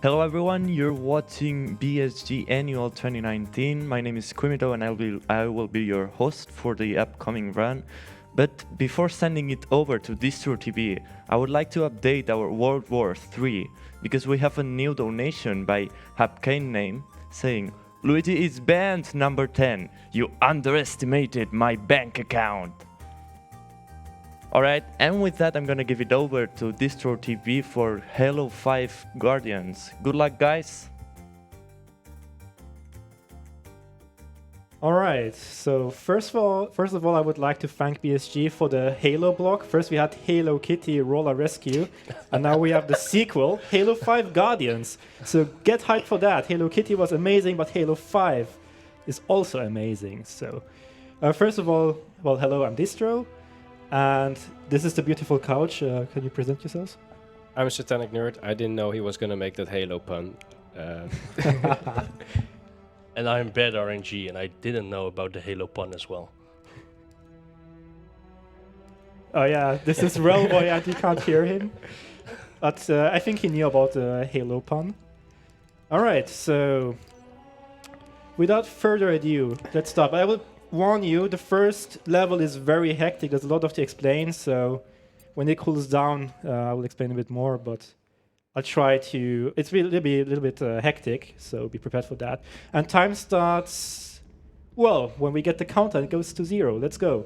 Hello everyone, you're watching BSG Annual 2019. My name is Quimito and I will be your host for the upcoming run. But before sending it over to Distro TV, I would like to update our World War III because we have a new donation by Hapkane name saying, Luigi is banned number 10. You underestimated my bank account. Alright, and with that I'm gonna give it over to Distro TV for Halo 5 Guardians. Good luck guys! Alright, so first of all I would like to thank BSG for the Halo block. First we had Halo Kitty Roller Rescue, and now we have the sequel, Halo 5 Guardians. So get hyped for that. Halo Kitty was amazing, but Halo 5 is also amazing. So first of all, well, hello, I'm Distro. And this is the beautiful couch. Can you present yourselves? I'm a satanic nerd. I didn't know he was gonna make that Halo pun. And I'm Bad RNG, and I didn't know about the Halo pun as well. Oh yeah, this is Railboy and you can't hear him. But I think he knew about the Halo pun. Alright, so without further ado, let's start. I will warn you, the first level is very hectic. There's a lot to explain, so when it cools down, I will explain a bit more, but I'll try to... It will be a little bit hectic, so be prepared for that. And time starts... Well, when we get the countdown, it goes to 0. Let's go.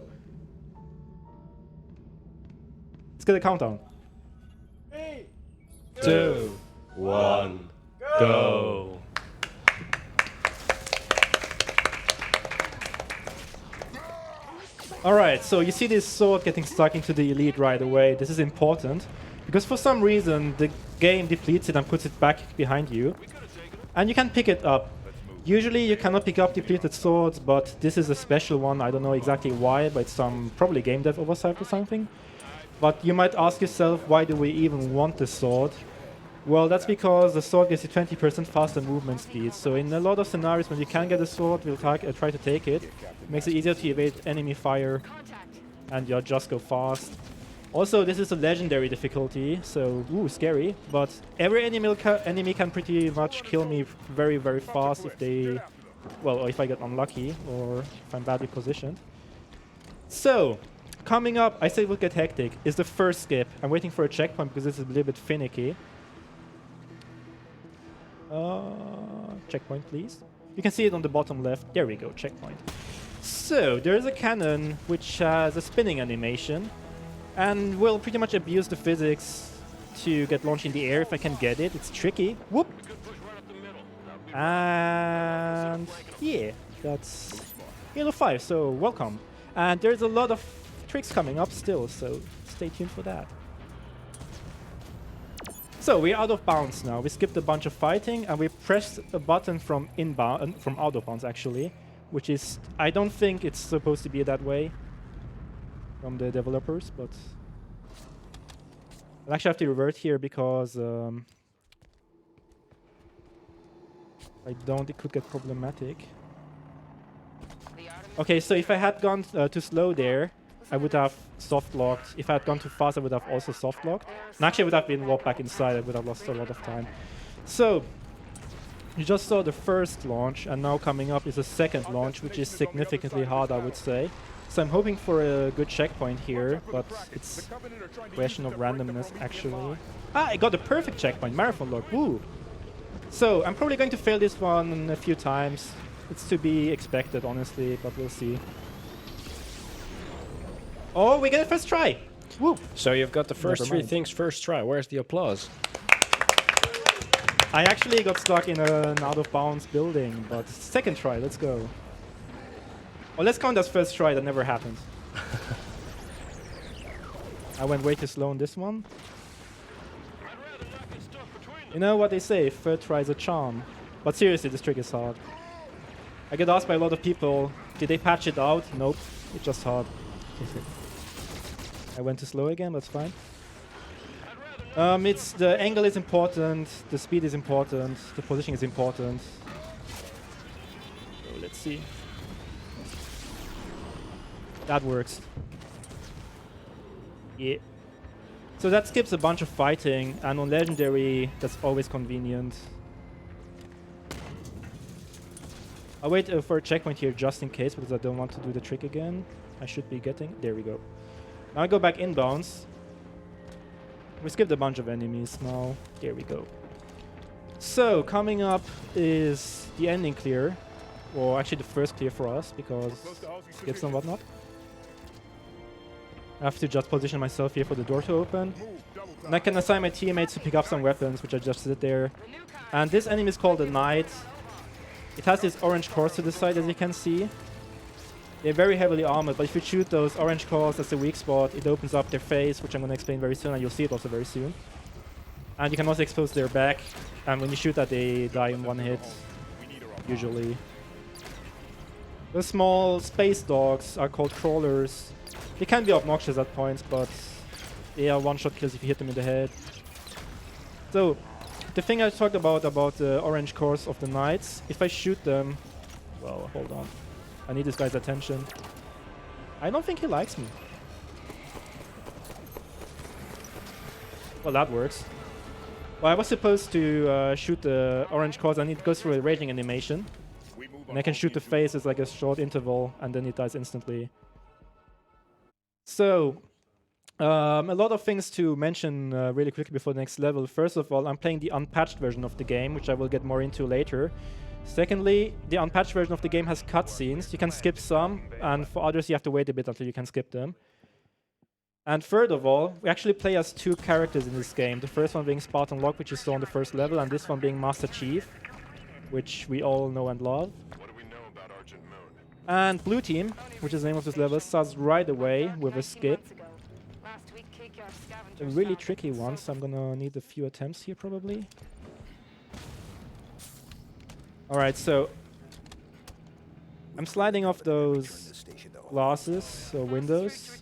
Let's get a countdown. 3, 2, 1, go! Alright, so you see this sword getting stuck into the elite right away. This is important, because for some reason the game depletes it and puts it back behind you. And you can pick it up. Usually you cannot pick up depleted swords, but this is a special one. I don't know exactly why, but it's some probably game dev oversight or something. But you might ask yourself, why do we even want the sword? Well, that's because the sword gives you 20% faster movement speed. So in a lot of scenarios when you can get a sword, we'll try to take it. It makes it easier to evade enemy fire, and you'll just go fast. Also, this is a legendary difficulty, so ooh, scary. But every enemy can pretty much kill me very, very fast if they, well, or if I get unlucky or if I'm badly positioned. So, coming up, I say we'll get hectic, is the first skip. I'm waiting for a checkpoint because this is a little bit finicky. Checkpoint, please. You can see it on the bottom left. There we go, checkpoint. So, there is a cannon which has a spinning animation and will pretty much abuse the physics to get launched in the air if I can get it. It's tricky. Whoop! And yeah, that's Halo 5, so welcome. And there's a lot of tricks coming up still, so stay tuned for that. So we're out of bounds now. We skipped a bunch of fighting and we pressed a button from inbound, from out of bounds actually, which is, I don't think it's supposed to be that way from the developers, but I'll actually have to revert here because I don't, it could get problematic. Okay, so if I had gone too slow there, I would have soft locked. If I had gone too fast, I would have also soft locked. And actually, I would have been walked back inside. I would have lost a lot of time. So, you just saw the first launch, and now coming up is a second launch, which is significantly hard, I would say. So I'm hoping for a good checkpoint here, but it's a question of randomness, actually. Ah, I got a perfect checkpoint, marathon lock, woo! So, I'm probably going to fail this one a few times. It's to be expected, honestly, but we'll see. Oh, we get a first try! Whoop! So you've got the first 3 things first try. Where's the applause? I actually got stuck in an out-of-bounds building, but second try, let's go. Well, let's count as first try, that never happened. I went way too slow on this one. You know what they say, third try is a charm. But seriously, this trick is hard. I get asked by a lot of people, did they patch it out? Nope, it's just hard. I went too slow again, that's fine. It's the angle is important, the speed is important, the positioning is important. So let's see. That works. Yeah. So that skips a bunch of fighting, and on Legendary, that's always convenient. I'll wait for a checkpoint here just in case, because I don't want to do the trick again. I should be getting... There we go. Now I go back inbounds. We skipped a bunch of enemies now. There we go. So, coming up is the ending clear. Or actually the first clear for us, because skips and whatnot. I have to just position myself here for the door to open. And I can assign my teammates to pick up some weapons, which I just sit there. And this enemy is called the Knight. It has this orange cores to the side, as you can see. They're very heavily armored, but if you shoot those orange cores as a weak spot, it opens up their face, which I'm going to explain very soon, and you'll see it also very soon. And you can also expose their back, and when you shoot that, they die in one hit, usually. The small space dogs are called crawlers. They can be obnoxious at points, but they are one-shot kills if you hit them in the head. So, the thing I talked about the orange cores of the Knights, if I shoot them... Well, hold on. I need this guy's attention. I don't think he likes me. Well, that works. Well, I was supposed to shoot the orange cores, and it goes through a raging animation. And I can shoot the face as like a short interval, and then it dies instantly. So, a lot of things to mention really quickly before the next level. First of all, I'm playing the unpatched version of the game, which I will get more into later. Secondly, the unpatched version of the game has cutscenes. You can skip some, and for others you have to wait a bit until you can skip them. And third of all, we actually play as two characters in this game. The first one being Spartan Locke, which you saw on the first level, and this one being Master Chief, which we all know and love. And Blue Team, which is the name of this level, starts right away with a skip. A really tricky one, so I'm gonna need a few attempts here probably. Alright, so I'm sliding off those glasses, or windows.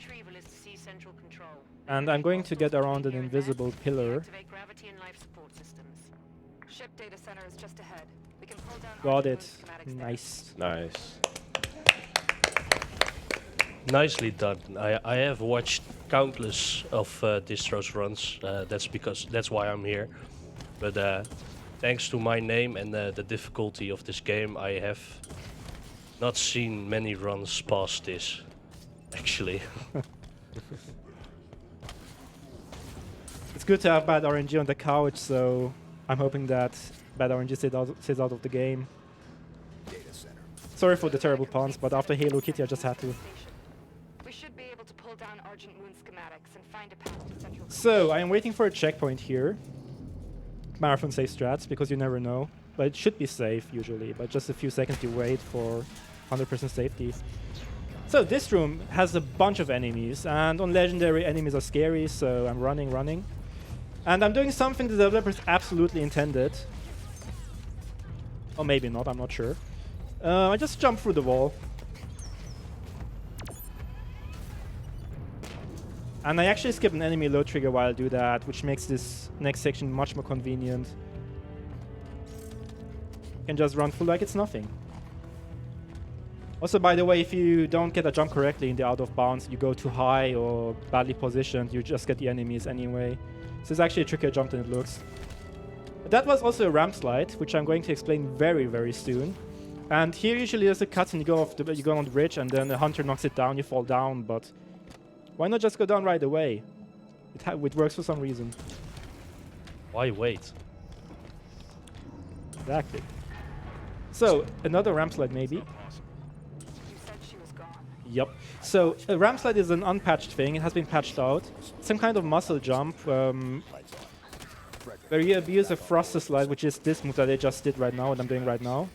And I'm going to get around an invisible pillar. Got it. Nice. Nice. Nicely done. I have watched countless of Distro's runs. That's why I'm here. But thanks to my name and the difficulty of this game, I have not seen many runs past this, actually. It's good to have bad RNG on the couch, so I'm hoping that bad RNG stays out of the game. Sorry for the terrible puns, but after Halo Kitty I just had to. So, I am waiting for a checkpoint here. Marathon safe strats, because you never know. But it should be safe, usually. But just a few seconds you wait for 100% safety. So, this room has a bunch of enemies. And on Legendary, enemies are scary, so I'm running. And I'm doing something the developers absolutely intended. Or maybe not, I'm not sure. I just jump through the wall. And I actually skip an enemy load trigger while I do that, which makes this next section much more convenient. You can just run through like it's nothing. Also, by the way, if you don't get a jump correctly in the out of bounds, you go too high or badly positioned, you just get the enemies anyway. So it's actually a trickier jump than it looks. But that was also a ramp slide, which I'm going to explain very, very soon. And here usually there's a cut and you go on the bridge and then the hunter knocks it down, you fall down, but why not just go down right away? It works for some reason. Why wait? Exactly. So, another ramp slide maybe. Yep. So, a ramp slide is an unpatched thing. It has been patched out. Some kind of muscle jump where you abuse a thruster slide, which is this move that I just did right now, what I'm doing right now.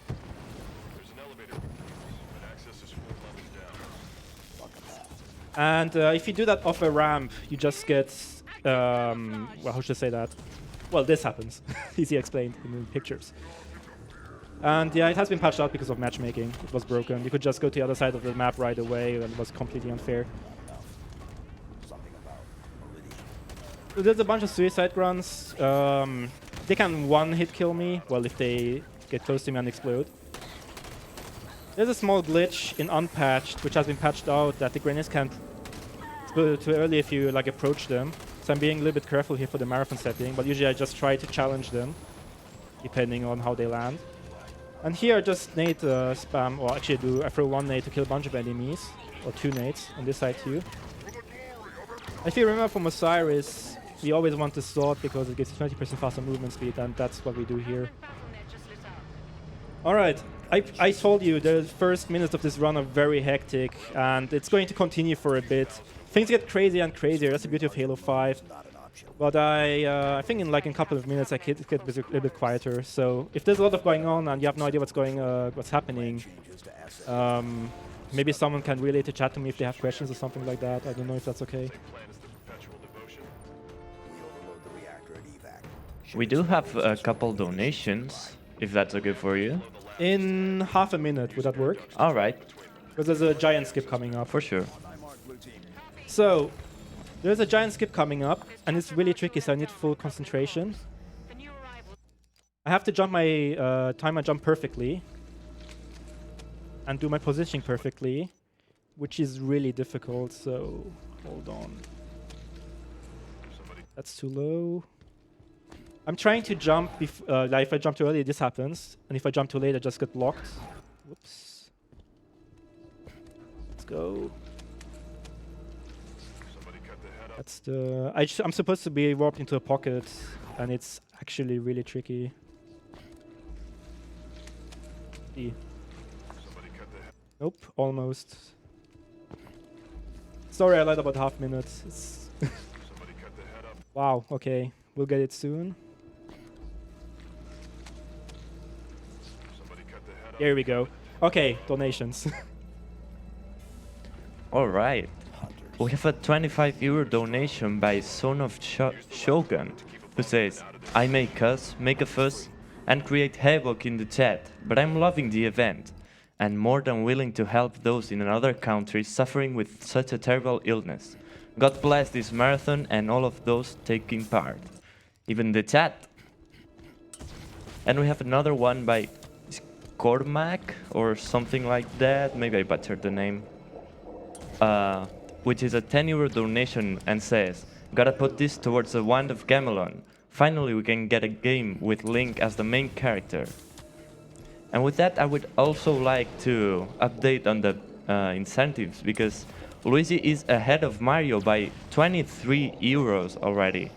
And if you do that off a ramp, you just get, well, how should I say that? Well, this happens. Easy explained in the pictures. And yeah, it has been patched out because of matchmaking. It was broken. You could just go to the other side of the map right away, and it was completely unfair. So there's a bunch of suicide grunts. They can one-hit kill me, well, if they get close to me and explode. There's a small glitch in unpatched, which has been patched out, that the grenades can't explode too early if you like approach them. So I'm being a little bit careful here for the marathon setting, but usually I just try to challenge them, depending on how they land. And here I just nade spam, or actually I throw one nade to kill a bunch of enemies, or two nades on this side too. If you remember from Osiris, we always want the sword because it gives 20% faster movement speed, and that's what we do here. Alright, I told you the first minutes of this run are very hectic, and it's going to continue for a bit. Things get crazier and crazier, that's the beauty of Halo 5. But I think in a couple of minutes I could get a little bit quieter. So if there's a lot of going on and you have no idea what's happening, maybe someone can relay to chat to me if they have questions or something like that. I don't know if that's okay. We do have a couple donations, if that's okay for you. In half a minute, would that work? All right, Because there's a giant skip coming up. for sure. So, there's a giant skip coming up, and it's really tricky, so I need full concentration. I have to jump my time my jump perfectly, and do my positioning perfectly, which is really difficult, so hold on. That's too low. I'm trying to jump, like if I jump too early, this happens, and if I jump too late, I just get blocked. Whoops. Let's go. That's the... I'm supposed to be warped into a pocket, and it's actually really tricky. E. Nope, almost. Sorry, I lied about half minutes. It's wow, okay. We'll get it soon. Here we go. Okay, donations. All right. We have a 25 euro donation by Son of Shogun, who says, I may cuss, make a fuss, and create havoc in the chat, but I'm loving the event, and more than willing to help those in another country suffering with such a terrible illness. God bless this marathon and all of those taking part. Even the chat. And we have another one by Cormac, or something like that, maybe I butchered the name. Which is a 10 euro donation and says, gotta put this towards the Wand of Gamelon. Finally we can get a game with Link as the main character. And with that I would also like to update on the incentives, because Luigi is ahead of Mario by 23 euros already.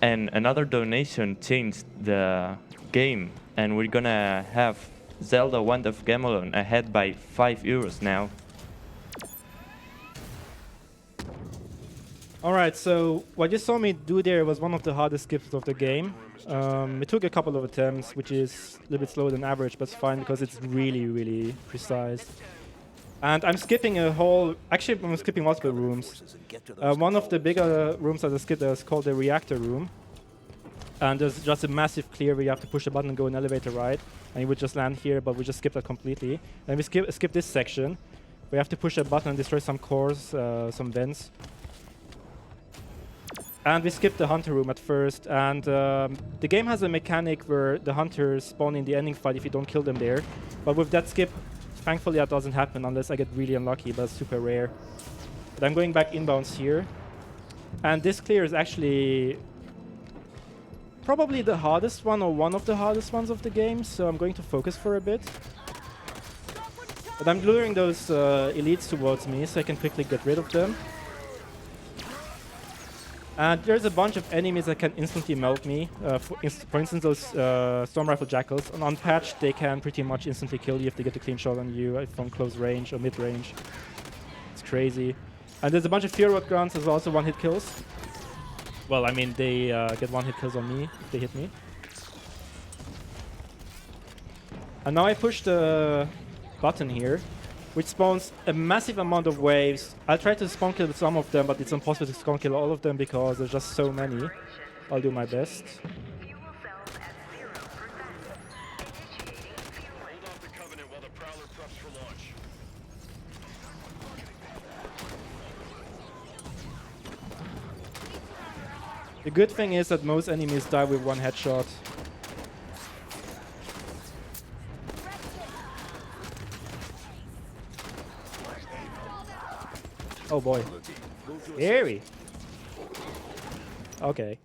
And another donation changed the game, and we're gonna have Zelda Wand of Gamelon ahead by 5 euros now. Alright, so what you saw me do there was one of the hardest skips of the game. It took a couple of attempts, which is a little bit slower than average, but it's fine because it's really, really precise. And I'm skipping a whole... Actually, I'm skipping multiple rooms. One of the bigger rooms that I skipped is called the reactor room. And there's just a massive clear where you have to push a button and go an elevator ride. And you would just land here, but we just skipped that completely. Then we skip this section, where you have to push a button and destroy some cores, some vents. And we skipped the hunter room at first, and the game has a mechanic where the hunters spawn in the ending fight if you don't kill them there. But with that skip, thankfully that doesn't happen unless I get really unlucky, but it's super rare. But I'm going back inbounds here. And this clear is actually probably the hardest one, or one of the hardest ones of the game, so I'm going to focus for a bit. But I'm luring those elites towards me so I can quickly get rid of them. And there's a bunch of enemies that can instantly melt me. For instance, those Storm Rifle Jackals. And unpatched, they can pretty much instantly kill you if they get a clean shot on you from close range or mid-range. It's crazy. And there's a bunch of Fear Rod Grunts as well, also one-hit kills. Well, I mean, they get one-hit kills on me if they hit me. And now I push the button here, which spawns a massive amount of waves. I'll try to spawn kill some of them, but it's impossible to spawn kill all of them because there's just so many. I'll do my best. The good thing is that most enemies die with one headshot. Oh boy. Scary. Okay.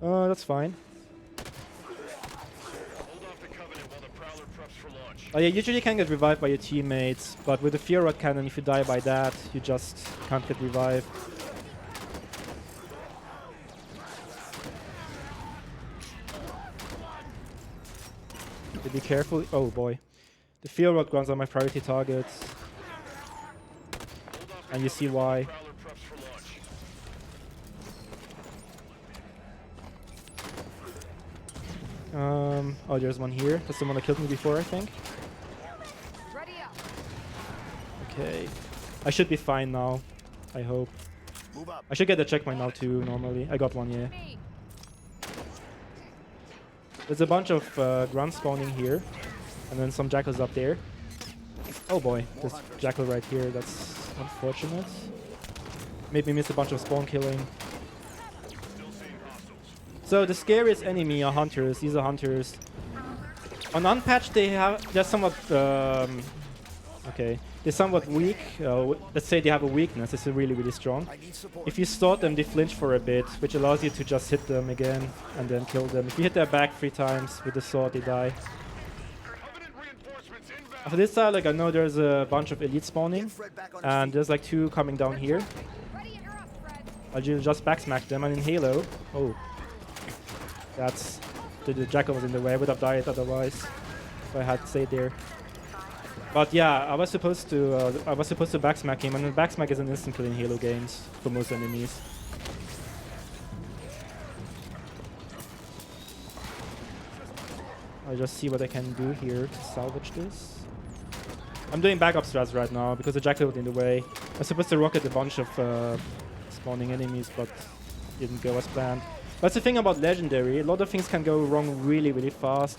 That's fine. Oh, yeah, usually you can get revived by your teammates, but with the Fear Rod Cannon, if you die by that, you just can't get revived. So be careful. Oh boy. The Fear Rod guns are my priority targets. And you see why. Oh, there's one here. That's the one that killed me before, I think. Okay. I should be fine now. I hope. I should get a checkpoint now too, normally. I got one, yeah. There's a bunch of grunts spawning here. And then some jackals up there. Oh boy, this jackal right here, that's unfortunate. Made me miss a bunch of spawn killing. So the scariest enemy are hunters. These are hunters. On unpatched, they're somewhat okay. They're somewhat weak. Let's say they have a weakness. It's really strong. If you start them, they flinch for a bit, which allows you to just hit them again and then kill them. If you hit their back 3 times with the sword, they die. After this side, like I know there's a bunch of elite spawning, and there's like 2 coming down here. I'll just backsmack them, and in Halo, oh, that's the jackal was in the way. I would have died otherwise if I had stayed there. But yeah, I was supposed to backsmack him, and then backsmack is an instant kill in Halo games for most enemies. I'll just see what I can do here to salvage this. I'm doing backup strats right now because the jackal was in the way. I was supposed to rocket a bunch of spawning enemies, but didn't go as planned. That's the thing about Legendary. A lot of things can go wrong really fast.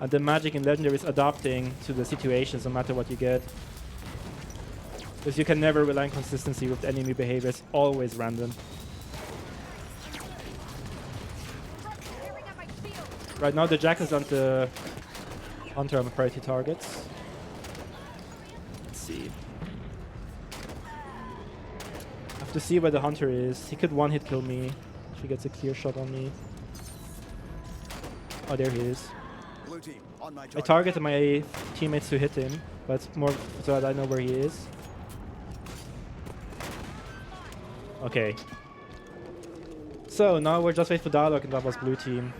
And the magic in Legendary is adapting to the situations no matter what you get. Because you can never rely on consistency with enemy behavior. It's always random. Right now the jackals and the hunter are my priority targets. Let's see. I have to see where the hunter is. He could one-hit kill me if he gets a clear shot on me. Oh, there he is. I targeted my teammates to hit him, but it's more so that I know where he is. Okay. So now we're just waiting for dialogue, and that was blue team.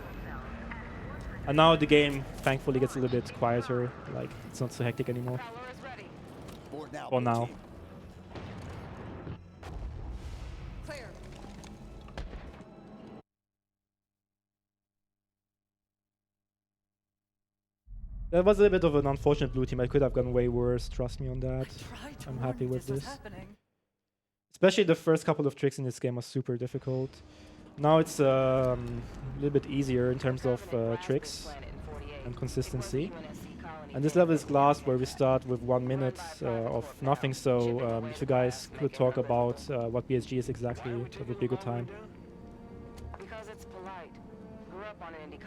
And now the game thankfully gets a little bit quieter, like it's not so hectic anymore. For now. That was a bit of an unfortunate blue team. I could have gone way worse, trust me on that. I'm happy with this. Especially the first couple of tricks in this game are super difficult. Now it's a little bit easier in terms of tricks and consistency. And this level is glass where we start with 1 minute of nothing, so if you guys could talk about what BSG is exactly, that would be a good time.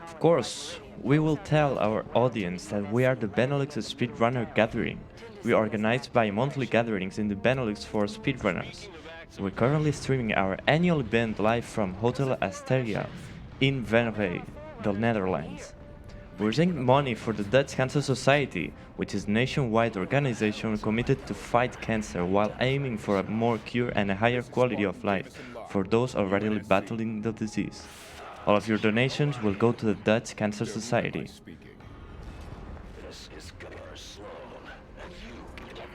Of course, we will tell our audience that we are the Benelux Speedrunner Gathering. We organize bi-monthly gatherings in the Benelux for speedrunners. We're currently streaming our annual event live from Hotel Asteria in Venray, the Netherlands. We're raising money for the Dutch Cancer Society, which is a nationwide organization committed to fight cancer while aiming for a more cure and a higher quality of life for those already battling the disease. All of your donations will go to the Dutch Cancer Society.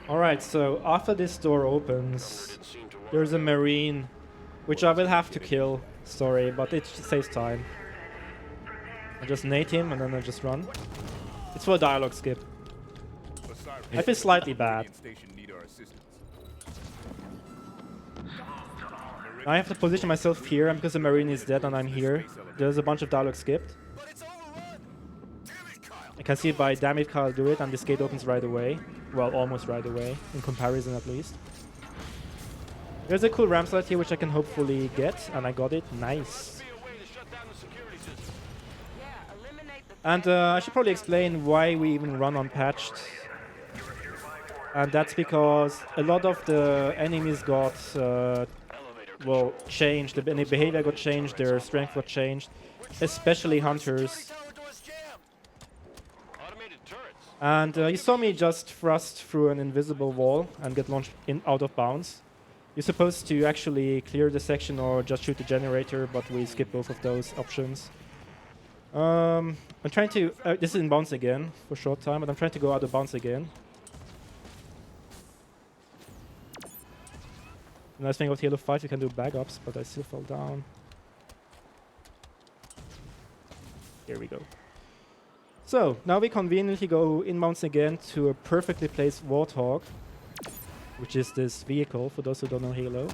Alright, so after this door opens, there's a Marine, which I will have to kill, sorry, but it saves time. I just nade him and then I just run. It's for a dialogue skip. I feel slightly bad. I have to position myself here, and because the Marine is dead and I'm here, there's a bunch of dialogue skipped. I can see it by damn it Kyle do it, and this gate opens right away. Well, almost right away, in comparison at least. There's a cool ramp slide here which I can hopefully get, and I got it. Nice. And I should probably explain why we even run unpatched. And that's because a lot of the enemies got will change. The behavior got changed, their strength got changed, especially hunters. And you saw me just thrust through an invisible wall and get launched out of bounds. You're supposed to actually clear the section or just shoot the generator, but we skip both of those options. I'm trying to... this is in bounds again for a short time, but I'm trying to go out of bounds again. The nice thing about Halo 5, you can do backups, but I still fell down. Here we go. So, now we conveniently go inbounds again to a perfectly placed Warthog, which is this vehicle, for those who don't know Halo.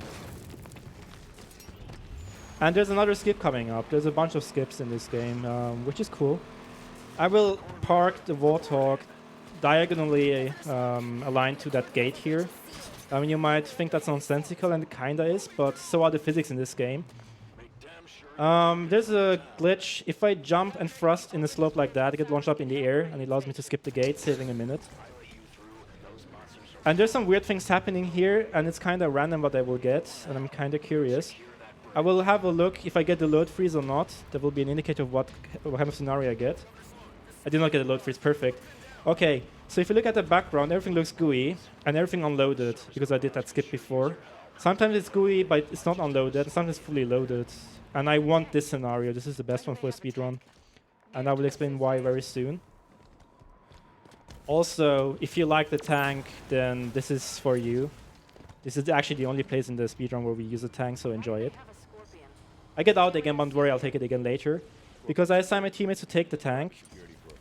And there's another skip coming up. There's a bunch of skips in this game, which is cool. I will park the Warthog diagonally aligned to that gate here. I mean, you might think that's nonsensical, and it kinda is, but so are the physics in this game. There's a glitch. If I jump and thrust in a slope like that, I get launched up in the air, and it allows me to skip the gate, saving a minute. And there's some weird things happening here, and it's kind of random what I will get, and I'm kind of curious. I will have a look if I get the load freeze or not. That will be an indicator of what kind of scenario I get. I did not get a load freeze, perfect. Okay, so if you look at the background, everything looks gooey, and everything unloaded, because I did that skip before. Sometimes it's gooey, but it's not unloaded, and sometimes it's fully loaded. And I want this scenario. This is the best one for a speedrun. And I will explain why very soon. Also, if you like the tank, then this is for you. This is actually the only place in the speedrun where we use a tank, so enjoy it. I get out again, but don't worry, I'll take it again later. Because I assign my teammates to take the tank.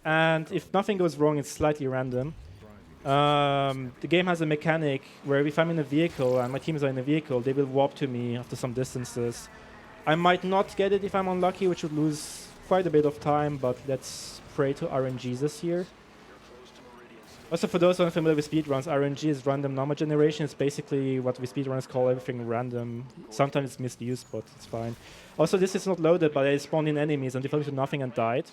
And if nothing goes wrong, it's slightly random. The game has a mechanic where if I'm in a vehicle and my teammates are in a vehicle, they will warp to me after some distances. I might not get it if I'm unlucky, which would lose quite a bit of time, but let's pray to RNG this year. Also, for those who are familiar with speedruns, RNG is random number generation. It's basically what we speedrunners call everything random. Sometimes it's misused, but it's fine. Also, this is not loaded, but I spawned in enemies and they fell to nothing and died.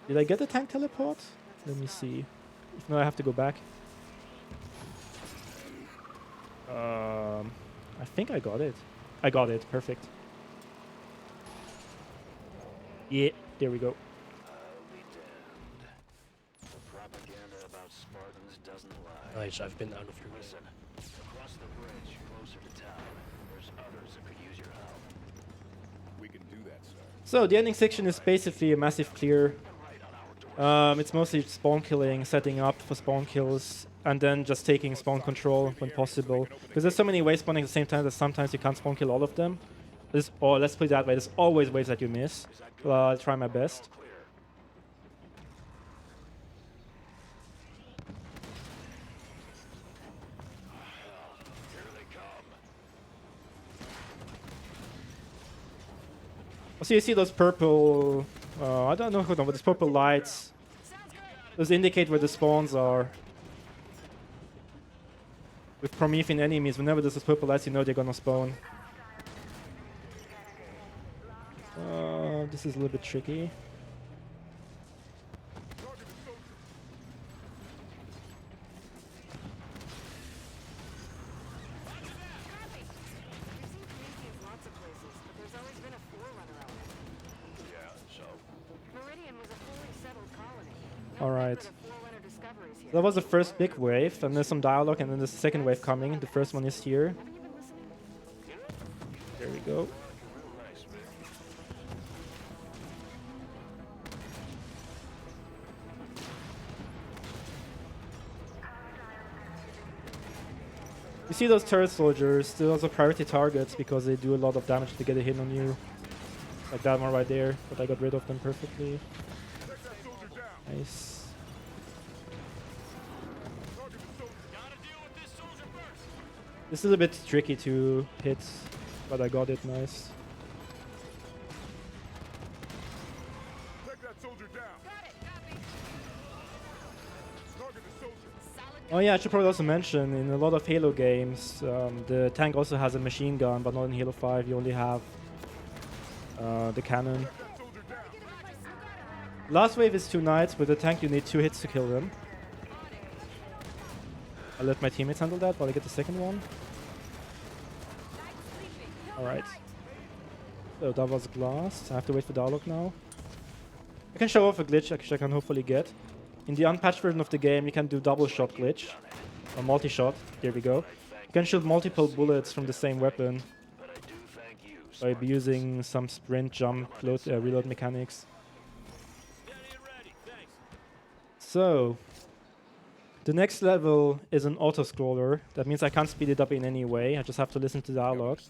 Did I get the tank teleport? Let me see. If not, I have to go back. I think I got it. I got it. Perfect. Yeah, there we go. Nice, I've been out of your Listen, across the bridge, closer to town, there's others that could use your help. We can do that, sir. So the ending section is basically a massive clear. It's mostly spawn killing, setting up for spawn kills, and then just taking spawn control when possible. Because there's so many waves spawning at the same time that sometimes you can't spawn kill all of them. Or let's put it that way, there's always waves that you miss. Well, I'll try my best. So you see those purple, I don't know but those purple lights. Those indicate where the spawns are. With Promethean enemies, whenever there's those purple lights, you know they're gonna spawn. This is a little bit tricky. Alright. That was the first big wave, and there's some dialogue, and then there's the second wave coming. The first one is here. There we go. You see those turret soldiers, they're also priority targets because they do a lot of damage to get a hit on you. Like that one right there, but I got rid of them perfectly. Nice. This is a bit tricky to hit, but I got it nice. Oh yeah, I should probably also mention, in a lot of Halo games, the tank also has a machine gun, but not in Halo 5, you only have the cannon. Last wave is 2 knights, with the tank you need 2 hits to kill them. I'll let my teammates handle that while I get the second one. Alright. So that was glass. I have to wait for dialogue now. I can show off a glitch which I can hopefully get. In the unpatched version of the game, you can do double shot glitch. Or multi-shot. There we go. You can shoot multiple bullets from the same weapon by using some sprint, jump, reload mechanics. So, the next level is an auto-scroller. That means I can't speed it up in any way. I just have to listen to dialogue.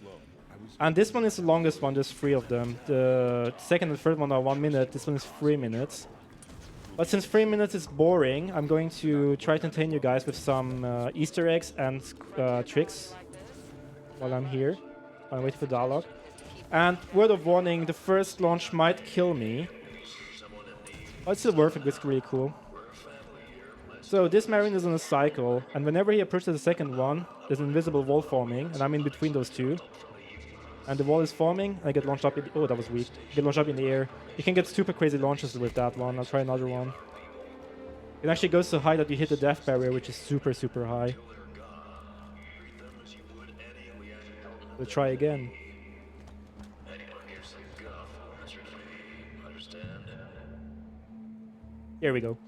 And this one is the longest one. There's 3 of them. The second and third one are 1 minute. This one is 3 minutes. But since 3 minutes is boring, I'm going to try to entertain you guys with some Easter eggs and tricks while I'm here. I'm waiting for dialogue. And word of warning, the first launch might kill me. But it's still worth it. It's really cool. So this Marine is on a cycle, and whenever he approaches the second one, there's an invisible wall forming, and I'm in between those two. And the wall is forming, and I get launched up in oh, that was weak. Get launched up in the air. You can get super crazy launches with that one. I'll try another one. It actually goes so high that you hit the death barrier, which is super, super high. We'll try again. Here we go.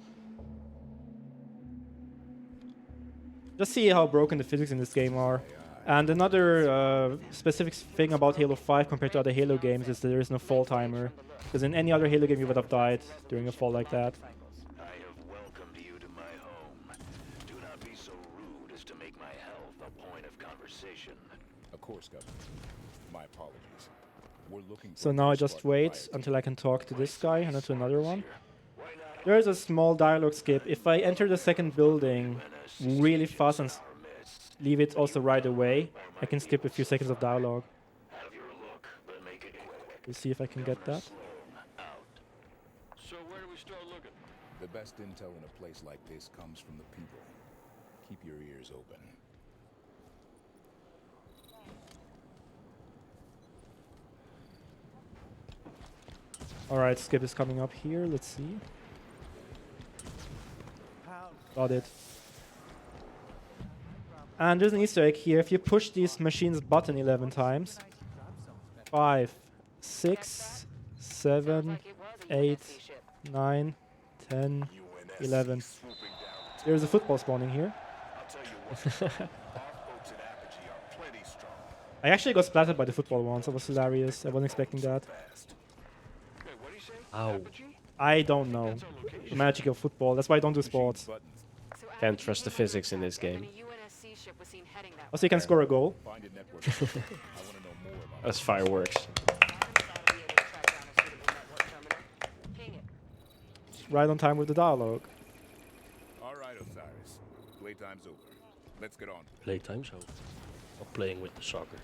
Just see how broken the physics in this game are. And another specific thing about Halo 5 compared to other Halo games is that there is no fall timer. Because in any other Halo game you would have died during a fall like that. I have welcomed you to my home. Do not be so rude as to make my health a point of conversation. Of course, Governor. My apologies. We're looking So now I just wait until I can talk to this guy and then to another one. There is a small dialogue skip. If I enter the second building really fast and leave it also right away, I can skip a few seconds of dialogue. We'll see if I can get that. So where do we start looking? The best intel in a place like this comes from the people. Keep your ears open. Alright, skip is coming up here. Let's see. Got it. And there's an Easter egg here. If you push these machines button 11 times, 5, 6, 7, 8, 9, 10, 11. There's a football spawning here. I actually got splattered by the football once. That was hilarious. I wasn't expecting that. Ow. I don't know. The magic of football. That's why I don't do sports. Can't trust the physics in this game. Also, you can score a goal. Find a network. I want to know more about That's fireworks. Right on time with the dialogue. All right, Osiris. Playtime's over. Let's get on. Playtime's over. Or playing with the soccer.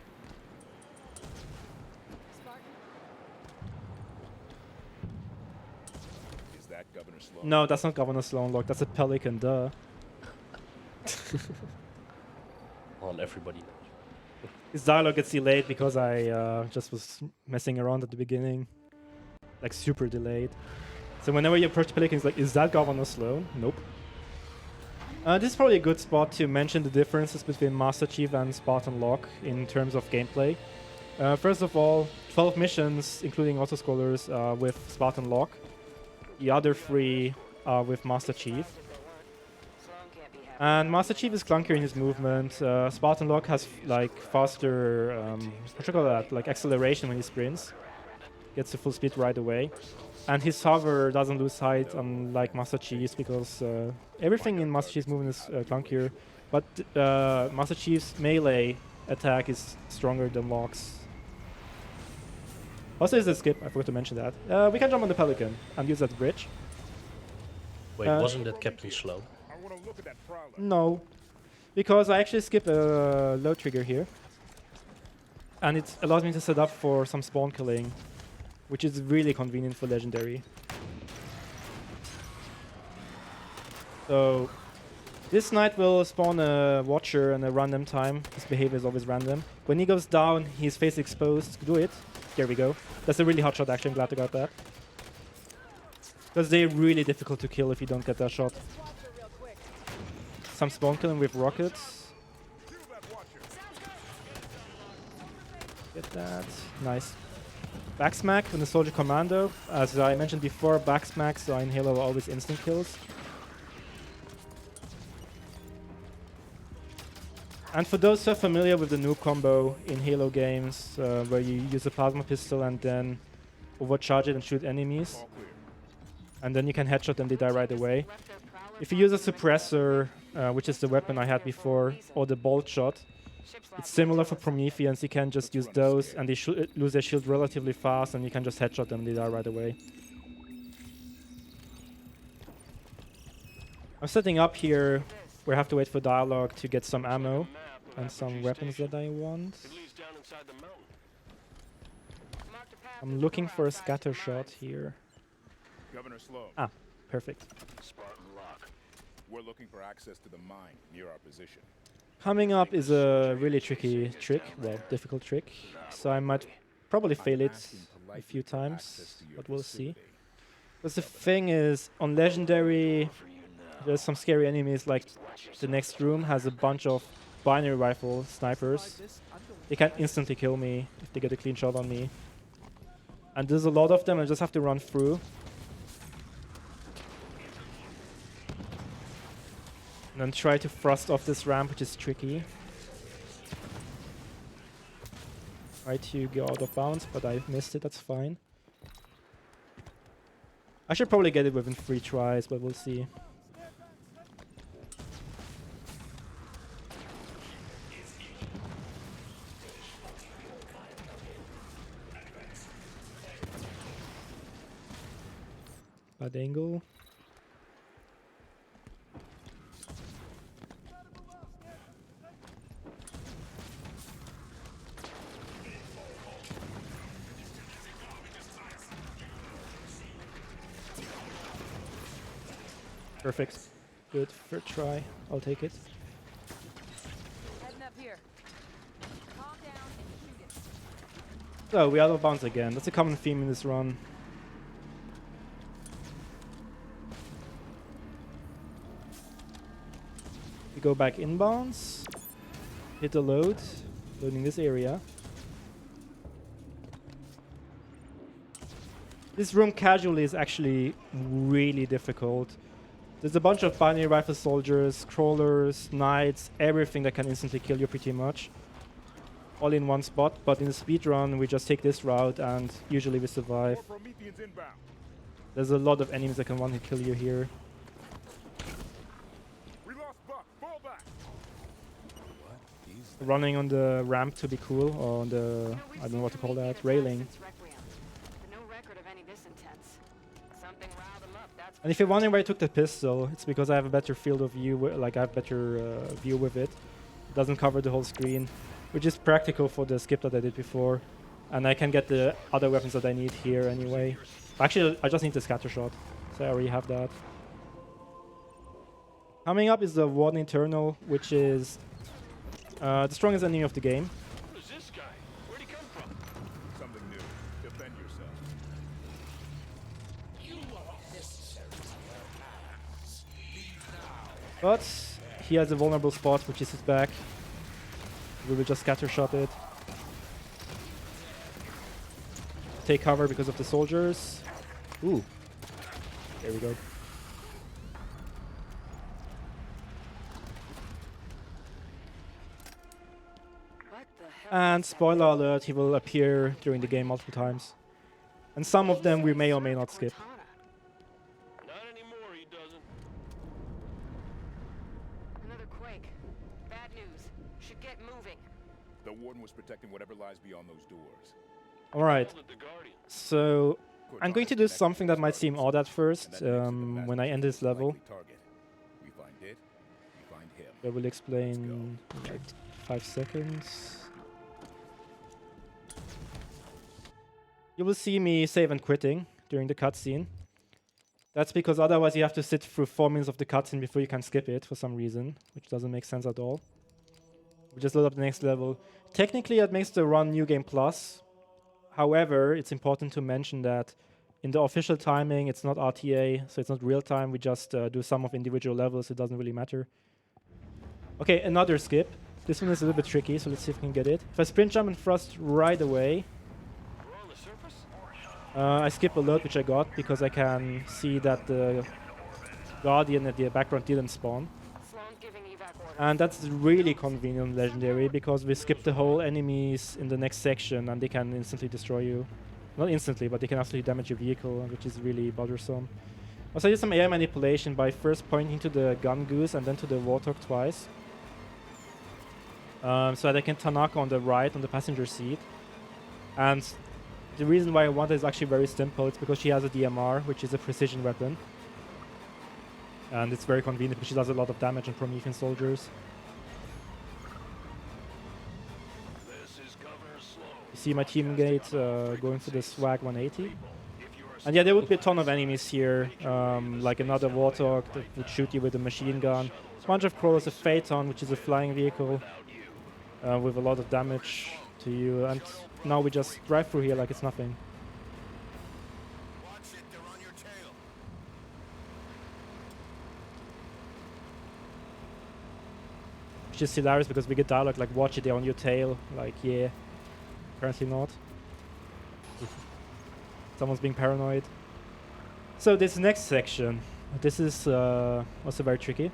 Is that Governor Sloan? No, that's not Governor Sloan. Look, that's a pelican, duh. On everybody knows. His dialogue gets delayed because I just was messing around at the beginning. Like, super delayed. So whenever you approach the pelican, it's like, is that Governor Sloan? Nope. This is probably a good spot to mention the differences between Master Chief and Spartan Locke in terms of gameplay. First of all, 12 missions, including auto-scrollers, with Spartan Locke. The other 3 are with Master Chief. And Master Chief is clunkier in his movement. Spartan Locke has like faster, what do you call that? Like acceleration when he sprints. Gets to full speed right away. And his hover doesn't lose height unlike Master Chief's because everything in Master Chief's movement is clunkier. But Master Chief's melee attack is stronger than Locke's. Also, is a skip. I forgot to mention that. We can jump on the Pelican and use that bridge. Wait, wasn't that Captain Slow? I want to look at that prowler. No, because I actually skip a load trigger here. And it allows me to set up for some spawn killing, which is really convenient for Legendary. So, this knight will spawn a Watcher in a random time. His behavior is always random. When he goes down, his face exposed. Do it. There we go. That's a really hot shot, actually. I'm glad I got that. Because they're really difficult to kill if you don't get that shot. Some spawn killing with rockets. Get that. Nice. Backsmack on the Soldier Commando. As I mentioned before, backsmacks in Halo are always instant kills. And for those who are familiar with the noob combo in Halo games, where you use a plasma pistol and then overcharge it and shoot enemies, and then you can headshot them, they die right away. If you use a suppressor, which is the weapon I had before, or the bolt shot, it's similar for Prometheans. You can just use those, and they lose their shield relatively fast, and you can just headshot them, they die right away. I'm setting up here where I have to wait for dialogue to get some ammo and some weapons that I want. I'm looking for a scatter shot here. Governor Sloan, Ah, perfect. Spartan lock. we're looking for access to the mine near our position. Coming up is a really tricky trick, well, difficult trick, so I might probably fail it a few times, but we'll see. Because the thing is, on Legendary, there's some scary enemies, like the next room has a bunch of binary rifle snipers. They can instantly kill me if they get a clean shot on me. And there's a lot of them, I just have to run through. And then try to thrust off this ramp, which is tricky. Try to go out of bounds, but I missed it, that's fine. I should probably get it within 3 tries, but we'll see. Bad angle. Perfect. Good. Third try. I'll take it. Heading up here. Calm down and shoot it. So, we out of bounds again. That's a common theme in this run. We go back inbounds. Hit the load. Loading this area. This room casually is actually really difficult. There's a bunch of binary rifle soldiers, crawlers, knights, everything that can instantly kill you pretty much. All in one spot, but in the speedrun we just take this route and usually we survive. More Prometheans inbound. There's a lot of enemies that can one-hit kill you here. We lost Buck. Fall back. Running on the ramp to be cool, or on the, I don't know what to call that, railing. And if you're wondering why I took the pistol, it's because I have a better field of view, like I have better view with it. It doesn't cover the whole screen, which is practical for the skip that I did before. And I can get the other weapons that I need here anyway. Actually, I just need the scatter shot, so I already have that. Coming up is the Warden Eternal, which is the strongest enemy of the game. Who is this guy? Where'd he come from? Something new. Defend yourself. But he has a vulnerable spot, which is his back. We will just scatter shot it. Take cover because of the soldiers. Ooh. There we go. And spoiler alert, he will appear during the game multiple times. And some of them we may or may not skip. Not anymore, he doesn't. Another quake. Bad news. Should get moving. The Warden was protecting whatever lies beyond those doors. Alright, Called it the Guardian. so Good I'm going to do something that might seem odd at first when I end this level. Target. We find it. We find him. I will explain in like 5 seconds. You will see me save and quitting during the cutscene. That's because otherwise you have to sit through 4 minutes of the cutscene before you can skip it for some reason, which doesn't make sense at all. We just load up the next level. Technically, that makes the run New Game Plus. However, it's important to mention that in the official timing, it's not RTA, so it's not real time. We just do some of individual levels. It doesn't really matter. Okay, another skip. This one is a little bit tricky, so let's see if we can get it. If I sprint jump and thrust right away, I skip alert, which I got because I can see that the Guardian at the background didn't spawn. And that's really convenient legendary because we skip the whole enemies in the next section and they can instantly destroy you. Not instantly, but they can actually damage your vehicle, which is really bothersome. Also, I did some AI manipulation by first pointing to the gun goose and then to the warthog twice. So that I can Tanaka on the right on the passenger seat. And the reason why I want it is actually very simple. It's because she has a DMR, which is a precision weapon. And it's very convenient because she does a lot of damage on Promethean soldiers. You see my teammate going for the swag 180. And yeah, there would be a ton of enemies here, like another warthog that would shoot you with a machine gun. A bunch of crawlers, a Phaeton, which is a flying vehicle with a lot of damage to you. And now we just drive through here like it's nothing. Which is hilarious because we get dialogue like, watch it, they're on your tail. Like, yeah, apparently not. Someone's being paranoid. So this next section, this is also very tricky.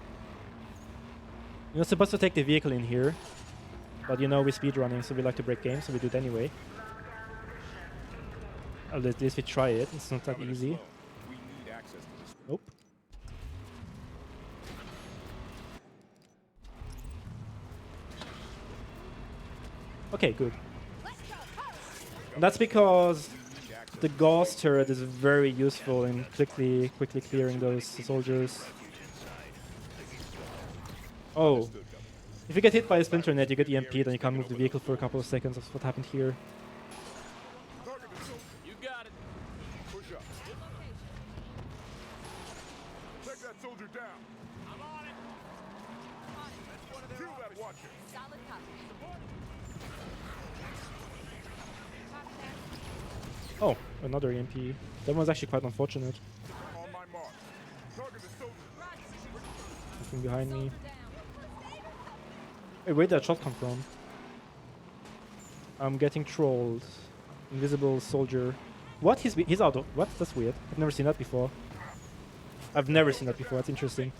You're not supposed to take the vehicle in here, but you know we're speedrunning, so we like to break games, so we do it anyway. At least we try it. It's not that easy. Nope. Okay, good. And that's because the Gauss turret is very useful in quickly clearing those soldiers. Oh. If you get hit by a splinter net, you get EMP'd and you can't move the vehicle for a couple of seconds. That's what happened here. You got it. Push up. Take that soldier down. I'm on it. Kill that watcher. Solid copy. Oh, another EMP. That was actually quite unfortunate. On my mark. Target the soldier. Nothing behind me. Hey, where'd that shot come from? I'm getting trolled. Invisible soldier. What? He's out of... What? That's weird. I've never seen that before. I've never seen that before. That's interesting.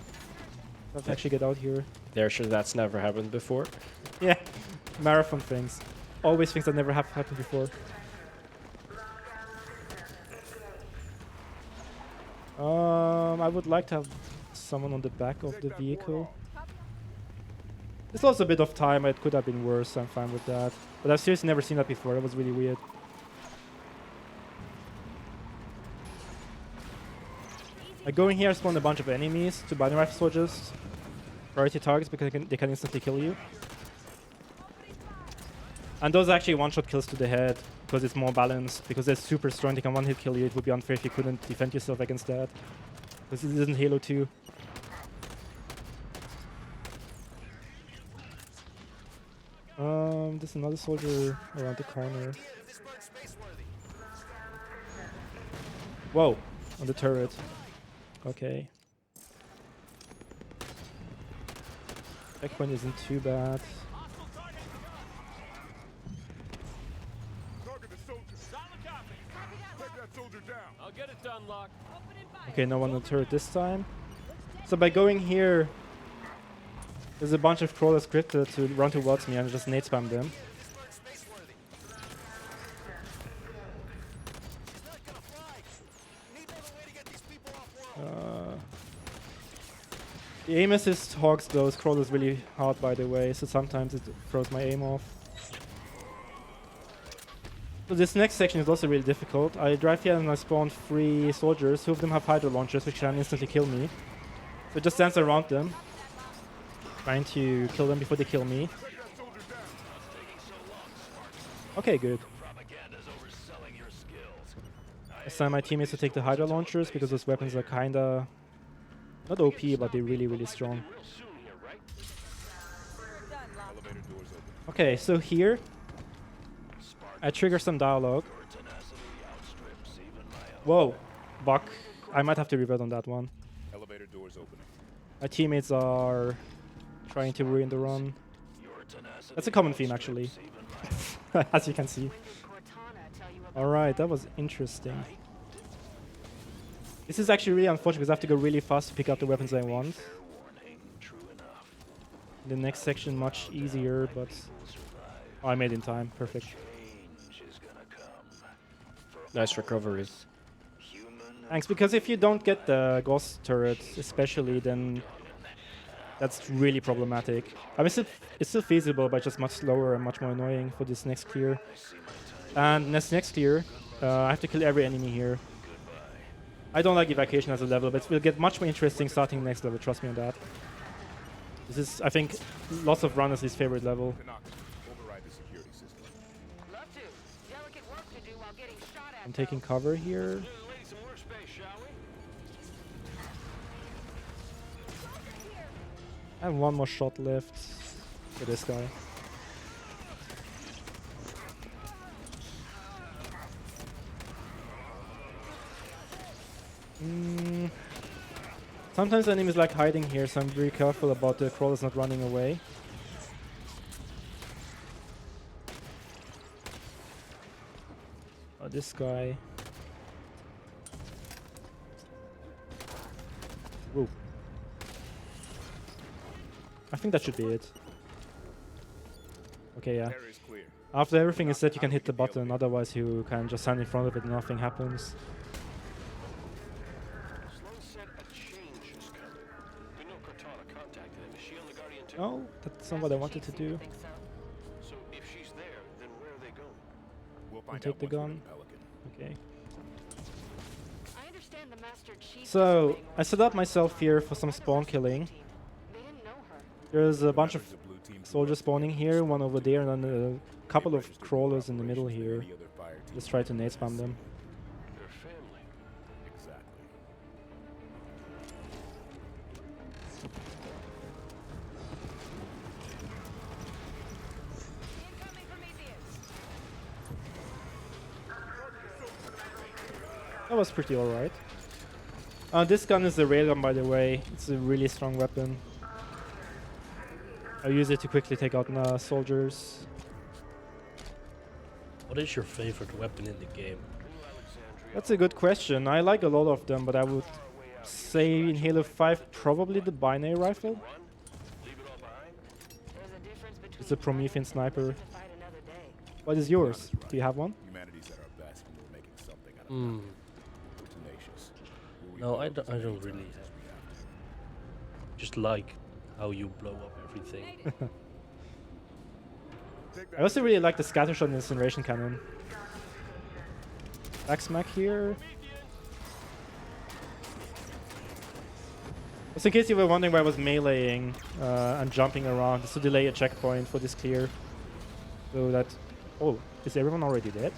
I have to actually get out here. They're sure that's never happened before. Yeah. Marathon things. Always things that never have happened before. I would like to have someone on the back of the vehicle. It's lost a bit of time. It could have been worse. I'm fine with that. But I've seriously never seen that before. That was really weird. I go in here, spawn a bunch of enemies to binary rifle soldiers. Priority targets because they can instantly kill you. And those are actually one-shot kills to the head because it's more balanced. Because they're super strong, they can one-hit kill you. It would be unfair if you couldn't defend yourself against that. Because it isn't Halo 2. There's another soldier around the corner. Whoa, on the turret. Okay. Checkpoint isn't too bad. Target the soldier. Solid copy. Take that soldier down. I'll get it done, Locke. Okay, no one on the turret this time. So by going here, there's a bunch of crawlers scripted to run towards me and just nade spam them. The aim assist hogs those crawlers really hard, by the way, so sometimes it throws my aim off. So this next section is also really difficult. I drive here and I spawn 3 soldiers. 2 of them have hydro launchers, which can instantly kill me. So it just stands around them, trying to kill them before they kill me. Okay, good. I assign my teammates to take the hydro launchers because those weapons are kinda... not OP, but they're really, really strong. Okay, so here, I trigger some dialogue. Whoa, Buck. I might have to revert on that one. Elevator doors opening. My teammates are trying to ruin the run. That's a common theme, actually, as you can see. When did Cortana tell you about Alright, that was interesting. This is actually really unfortunate because I have to go really fast to pick up the weapons I want. The next section much easier, but oh, I made it in time. Perfect. Nice recovery. Thanks, because if you don't get the ghost turret, especially, then that's really problematic. I mean, it's still feasible, but just much slower and much more annoying for this next clear. And next clear, I have to kill every enemy here. I don't like evacuation as a level, but it will get much more interesting starting next level, trust me on that. This is, I think, lots of runners' least favorite level. Override the security system. Love to. Delicate work to do while getting shot at. I'm taking cover here. I have one more shot left for this guy. Sometimes the enemies like hiding here, so I'm very careful about the crawlers not running away. Oh, this guy. Whoa. I think that should be it. Okay, yeah. Area is clear. After everything is set, you can hit the button, otherwise you can just stand in front of it and nothing happens. Oh, that's not what I wanted to do. Think so? So if she's there, then where are they going? We'll find take out the once we're gun. in Pelican. Okay. I understand the Master Chief. So, I set up myself here for some spawn killing. They didn't know her. There's a bunch of There's a blue team soldiers spawning here, one over there, and then a couple of crawlers in the middle here. Any other fire team. Just try to nade spam them. Their family. Exactly. Incoming Prometheus. That was pretty alright. This gun is the railgun, by the way. It's a really strong weapon. I use it to quickly take out soldiers. What is your favorite weapon in the game? That's a good question. I like a lot of them, but I would say in Halo 5 probably the binary rifle. There's a difference between It's a Promethean sniper. to fight another day. What is yours? Do you have one? Humanity's at our best when we're making something out of Hmm. nothing. We're tenacious. We're No, I rebuild don't as really fast as we have to. just like how you blow up everything. I also really like the scattershot and incineration cannon. Back smack here. Just in case you were wondering why I was meleeing and jumping around, just to delay a checkpoint for this clear. So that... Oh, is everyone already dead?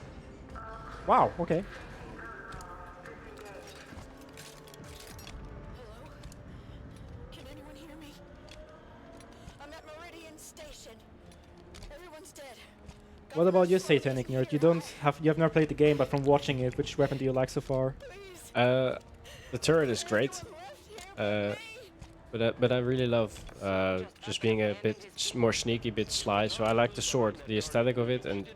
Wow, okay. Can anyone hear me? I'm at Meridian Station. Everyone's dead. What about you, Satanic Nerd? You have never played the game, but from watching it, which weapon do you like so far? The turret is great. But I really love just being a bit more sneaky, bit sly. So I like the sword, the aesthetic of it, and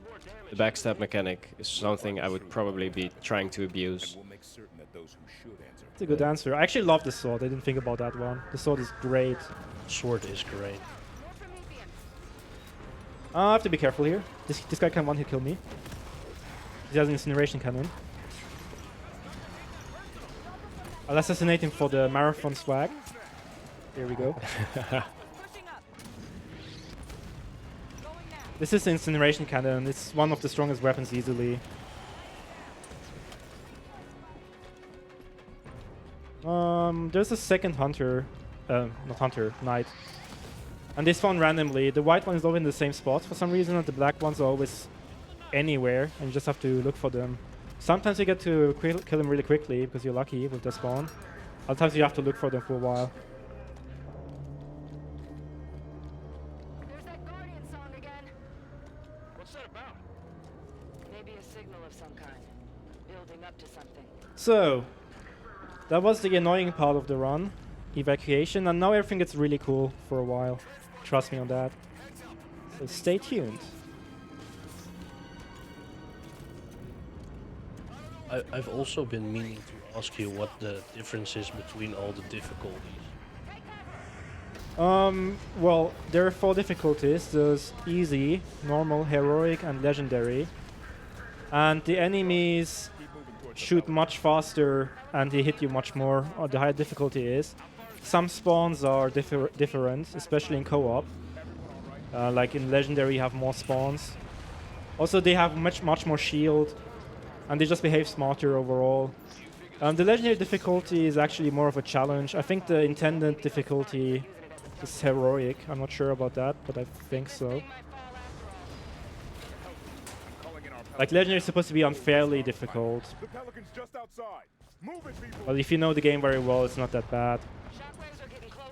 the backstab mechanic is something I would probably be trying to abuse. We'll make certain that those who should answer. It's a good answer. I actually love the sword. I didn't think about that one. The sword is great. Sword is great. More Prometheans. I have to be careful here. This guy can one-hit kill me. He has an incineration cannon. I'll assassinate him for the marathon swag. Here we go. Pushing up. Going now. This is the incineration cannon. It's one of the strongest weapons easily. There's a second hunter. Not hunter, knight. And they spawn randomly. The white one is always in the same spot for some reason, and the black ones are always anywhere, and you just have to look for them. Sometimes you get to kill them really quickly because you're lucky with the spawn. Other times you have to look for them for a while. There's that Guardian song again. What's that about? Maybe a signal of some kind. Building up to something. So, that was the annoying part of the run. Evacuation, and now everything gets really cool for a while. Trust me on that. So stay tuned. I've also been meaning to ask you what the difference is between all the difficulties. Well, there are 4 difficulties. There's easy, normal, heroic, and legendary. And the enemies shoot much faster and they hit you much more, or the higher difficulty is. Some spawns are different, especially in co-op. Like in legendary, you have more spawns. Also, they have much more shield, and they just behave smarter overall. The legendary difficulty is actually more of a challenge. I think the intended difficulty is heroic. I'm not sure about that, but I think so. Like legendary is supposed to be unfairly difficult. The Pelican's just outside. Move it, people. But if you know the game very well, it's not that bad.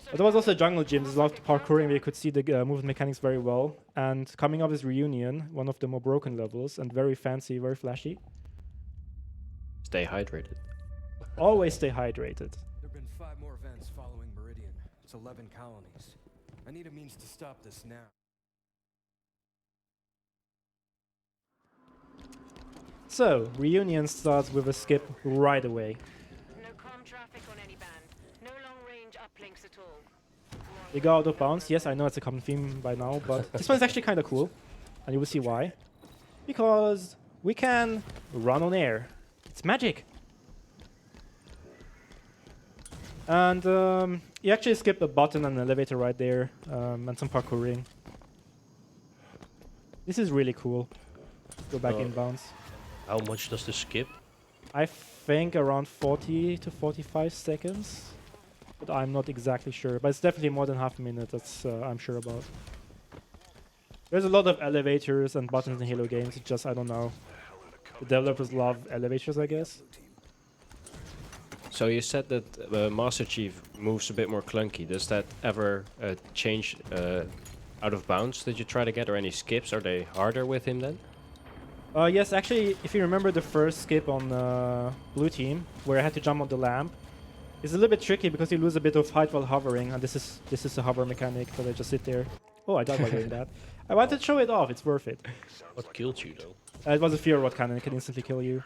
But there was also a jungle gym. There's a lot of parkouring where you could see the movement mechanics very well. And coming up is Reunion, one of the more broken levels, and very fancy, very flashy. Stay hydrated. Always stay hydrated. There have been 5 more events following Meridian. It's 11 colonies. I need a means to stop this now. So, Reunion starts with a skip right away. No comm traffic on any band. No long-range uplinks at all. They go out of bounds. Yes, I know it's a common theme by now, but this one's actually kind of cool. And you will see why. Because we can run on air. It's magic. And you actually skip a button and an elevator right there, and some parkouring. This is really cool. Go back in bounds. How much does this skip? I think around 40 to 45 seconds. But I'm not exactly sure. But it's definitely more than half a minute, that's I'm sure about. There's a lot of elevators and buttons in Halo games, it's just, I don't know. The developers love elevators, I guess. So you said that Master Chief moves a bit more clunky. Does that ever change out of bounds that you try to get, or any skips? Are they harder with him then? Yes, actually, if you remember the first skip on Blue Team, where I had to jump on the lamp, it's a little bit tricky because you lose a bit of height while hovering, and this is a hover mechanic, but I just sit there. Oh, I died while doing that. I wanted to show it off, it's worth it. What killed you though? It was a fear rod cannon, it can instantly kill you.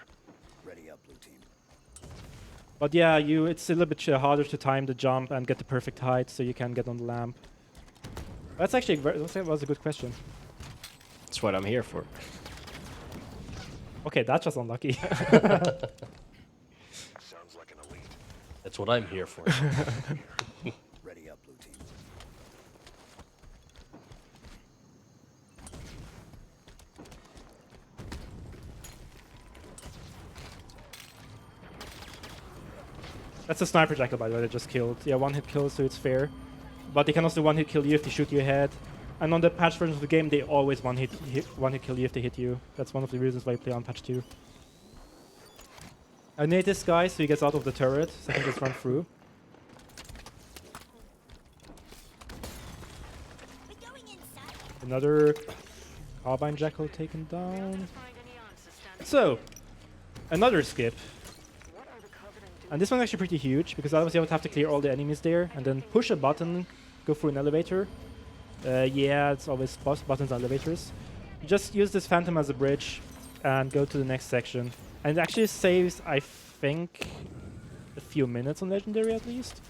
But yeah, it's a little bit harder to time the jump and get the perfect height so you can get on the lamp. That's actually that was a good question. That's what I'm here for. Okay, that's just unlucky. Sounds like an elite. That's what I'm here for. Ready up, blue team. That's a sniper jackal, by the way, that just killed. Yeah, one hit kill, so it's fair. But they can also one hit kill you if they shoot your head. And on the patch version of the game, they always one hit kill you if they hit you. That's one of the reasons why you play on patch 2. I nade this guy so he gets out of the turret, so he can just run through. Another carbine jackal taken down. So, another skip. And this one's actually pretty huge, because otherwise you would have to clear all the enemies there, and then push a button, go through an elevator. Yeah, it's always buttons and elevators. You just use this phantom as a bridge, and go to the next section. And it actually saves, I think, a few minutes on Legendary at least.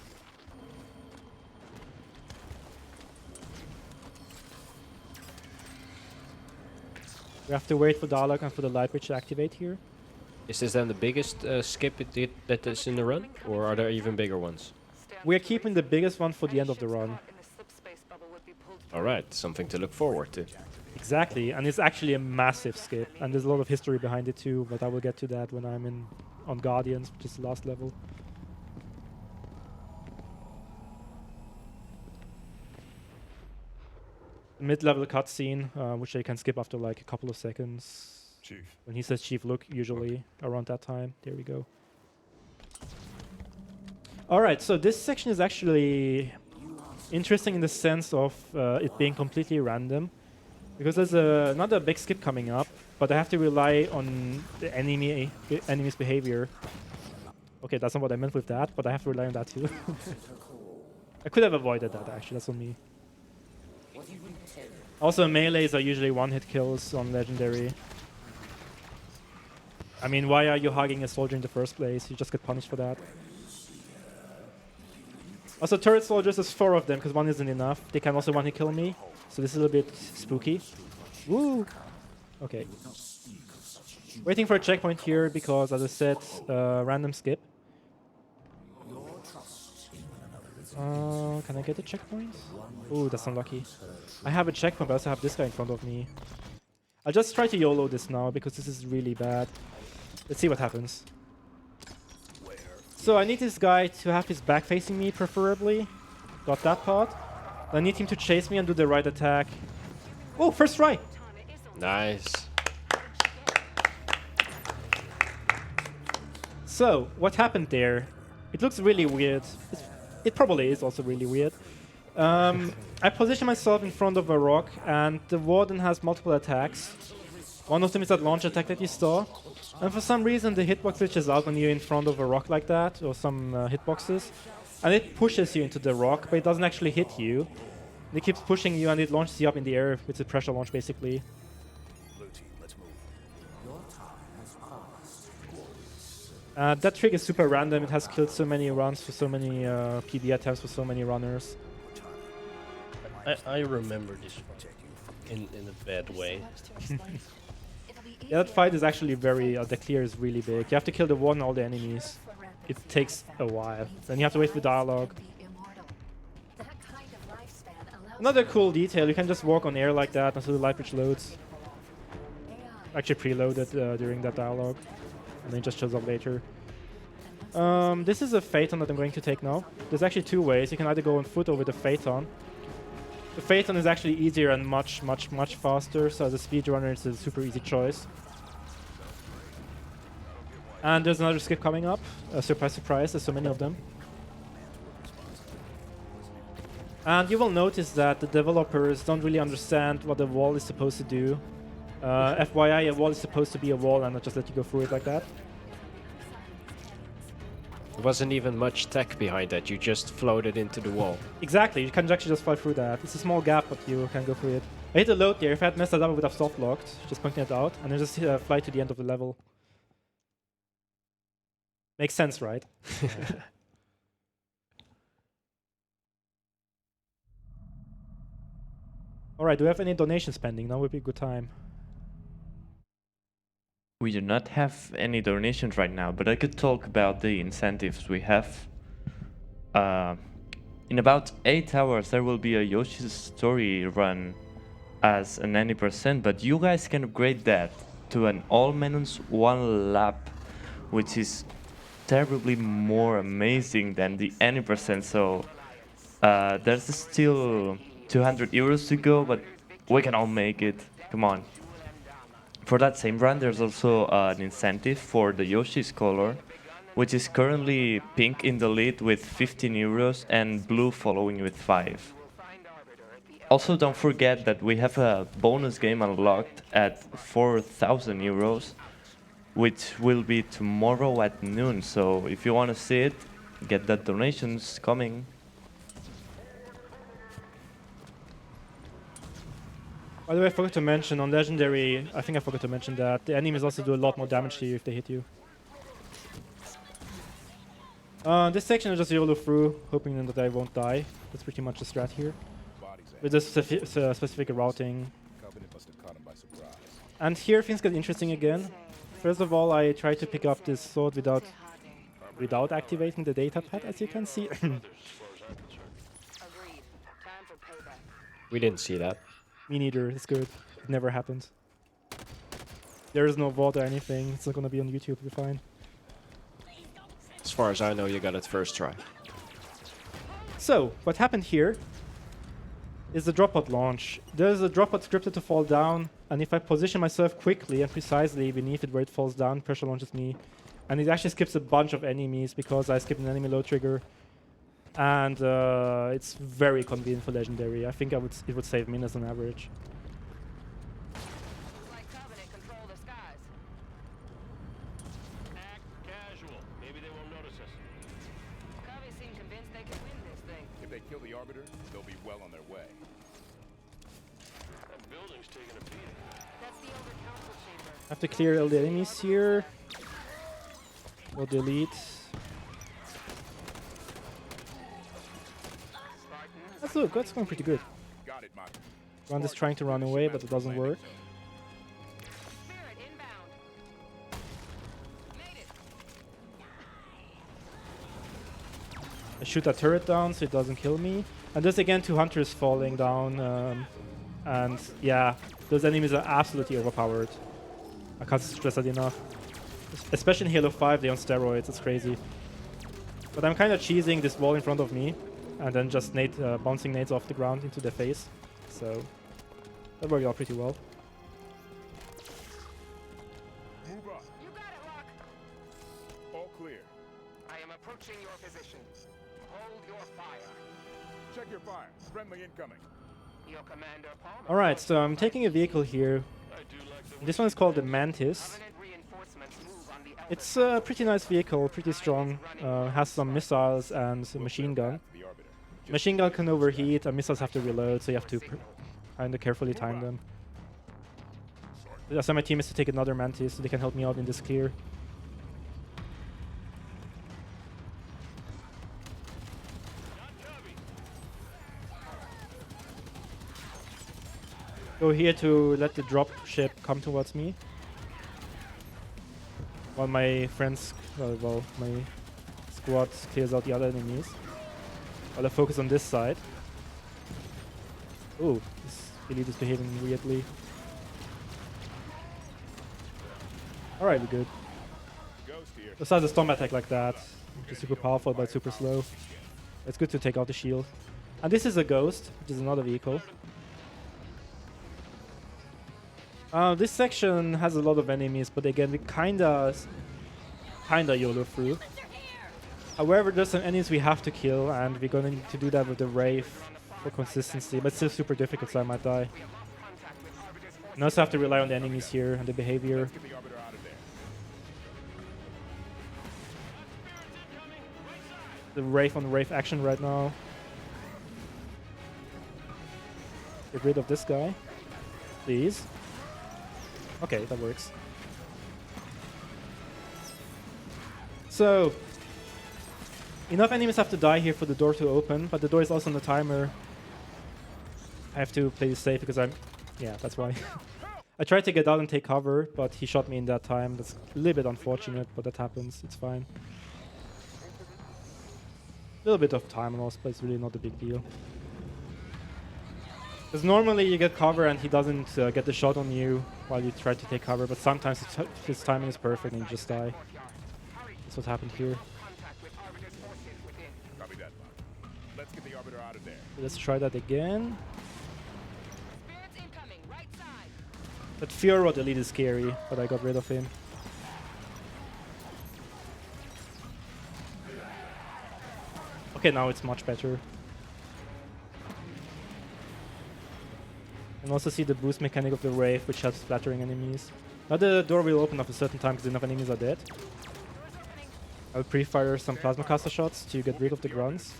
We have to wait for Dalek and for the light bridge to activate here. Is this then the biggest skip that is in the run, or are there even bigger ones? We're keeping the biggest one for the end of the run. Alright, something to look forward to. Exactly, and it's actually a massive skip, and there's a lot of history behind it too, but I will get to that when I'm on Guardians, which is the last level. Mid-level cutscene, which I can skip after like a couple of seconds. Chief. When he says Chief, look, usually around that time. There we go. Alright, so this section is actually interesting in the sense of it being completely random. Because there's another big skip coming up, but I have to rely on the enemy's behavior. Okay, that's not what I meant with that, but I have to rely on that too. I could have avoided that actually, that's on me. Also, melees are usually one-hit kills on Legendary. I mean, why are you hugging a soldier in the first place? You just get punished for that. Also, turret soldiers, there's 4 of them, because 1 isn't enough. They can also one-hit kill me, so this is a little bit spooky. Woo! Okay. Waiting for a checkpoint here, because, as I said, random skip. Can I get a checkpoint? Ooh, that's unlucky. I have a checkpoint, but I also have this guy in front of me. I'll just try to YOLO this now, because this is really bad. Let's see what happens. So I need this guy to have his back facing me, preferably. Got that part. I need him to chase me and do the right attack. Oh, first try! Nice. So, what happened there? It looks really weird. It probably is also really weird. I position myself in front of a rock, and the warden has multiple attacks. One of them is that launch attack that you saw. And for some reason, the hitbox glitches out when you're in front of a rock like that, or some hitboxes. And it pushes you into the rock, but it doesn't actually hit you. It keeps pushing you, and it launches you up in the air with a pressure launch, basically. That trick is super random. It has killed so many runs for so many PB attempts for so many runners. I remember this one in a bad way. Yeah, that fight is actually very... the clear is really big. You have to kill the warden and all the enemies. It takes a while. Then you have to wait for dialogue. Another cool detail, you can just walk on air like that until the light bridge loads. Actually preloaded during that dialogue. And then it just shows up later. This is a Phaeton that I'm going to take now. There's actually 2 ways. You can either go on foot or with the Phaeton. The Phaeton is actually easier and much faster, so as a speedrunner it's a super easy choice. And there's another skip coming up. Surprise, surprise, there's so many of them. And you will notice that the developers don't really understand what the wall is supposed to do. FYI, a wall is supposed to be a wall and not just let you go through it like that. There wasn't even much tech behind that, you just floated into the wall. Exactly, you can actually just fly through that. It's a small gap, but you can go through it. I hit a load there. If I had messed that up, I would have soft locked, just pointing it out, and then just fly to the end of the level. Makes sense, right? Alright, do we have any donations pending? Now would be a good time. We do not have any donations right now, but I could talk about the incentives we have. In about 8 hours there will be a Yoshi's Story run as an 90%, but you guys can upgrade that to an all menus 1 lap, which is terribly more amazing than the 90%, so there's still 200 euros to go, but we can all make it. Come on. For that same run, there's also an incentive for the Yoshi's color, which is currently pink in the lead with 15 euros and blue following with 5. Also, don't forget that we have a bonus game unlocked at 4,000 euros, which will be tomorrow at noon. So if you want to see it, get that donations coming. By the way, I forgot to mention, on Legendary, I think I forgot to mention that the enemies also do a lot more damage to you if they hit you. This section I just YOLO through, hoping that I won't die. That's pretty much the strat here. With this specific routing. And here things get interesting again. First of all, I try to pick up this sword without activating the data pad, as you can see. We didn't see that. Me neither, it's good. It never happens. There is no VOD or anything, it's not gonna be on YouTube, you're fine. As far as I know, you got it first try. So, what happened here is the drop pod launch. There's a drop pod scripted to fall down, and if I position myself quickly and precisely beneath it where it falls down, pressure launches me. And it actually skips a bunch of enemies because I skipped an enemy low trigger. And it's very convenient for Legendary. I think it would save minutes on average. If they kill the Arbiter, they'll be well on their way. Have to clear all the enemies here. Or delete. That's going pretty good. Got it, Mike. Run is trying to run away, but it doesn't work. I shoot that turret down so it doesn't kill me. And there's again 2 hunters falling down. And yeah, those enemies are absolutely overpowered. I can't stress that enough. Especially in Halo 5, they're on steroids. It's crazy. But I'm kind of cheesing this wall in front of me. And then just bouncing nades off the ground into their face. So that worked out pretty well. Move up. You got it, Rock. All clear. I am approaching your position. Hold your fire. Check your fire. Friendly incoming. Your commander, Palmer. Alright, so I'm taking a vehicle here. This one is called the Mantis. Permanent reinforcements move on the Alphen. It's a pretty nice vehicle, pretty strong. Has some missiles and a machine gun. The arbiter. Machine gun can overheat and missiles have to reload, so you have to kind of carefully time them. So my team is to take another Mantis so they can help me out in this clear. Go here to let the drop ship come towards me. While my friends, well, my squad clears out the other enemies. While I focus on this side. Oh, this elite is behaving weirdly. Alright, we're good. Ghost here. Besides a storm attack like that, which is super powerful but super slow. It's good to take out the shield. And this is a ghost, which is another vehicle. This section has a lot of enemies, but again, we kinda YOLO through. However, there's some enemies we have to kill, and we're gonna need to do that with the Wraith for consistency, but it's still super difficult, so I might die. And also have to rely on the enemies here and the behavior. Get the arbiter out of there. The Wraith on the Wraith action right now. Get rid of this guy, please. Okay, that works. So, enough enemies have to die here for the door to open, but the door is also on the timer. I have to play this safe because yeah, that's why. I tried to get out and take cover, but he shot me in that time. That's a little bit unfortunate, but that happens. It's fine. A little bit of time loss, but it's really not a big deal. Because normally you get cover and he doesn't get the shot on you while you try to take cover, but sometimes his timing is perfect and you just die. That's what happened here. Copy that, Mark. Let's get the arbiter out of there. Let's try that again. Spirits incoming, right side. That Fear Rod elite is scary, but I got rid of him. Okay, now it's much better. And also see the boost mechanic of the Wraith, which helps splattering enemies. Now the door will open after a certain time because enough enemies are dead. I'll pre-fire some plasma caster shots to get rid of the grunts.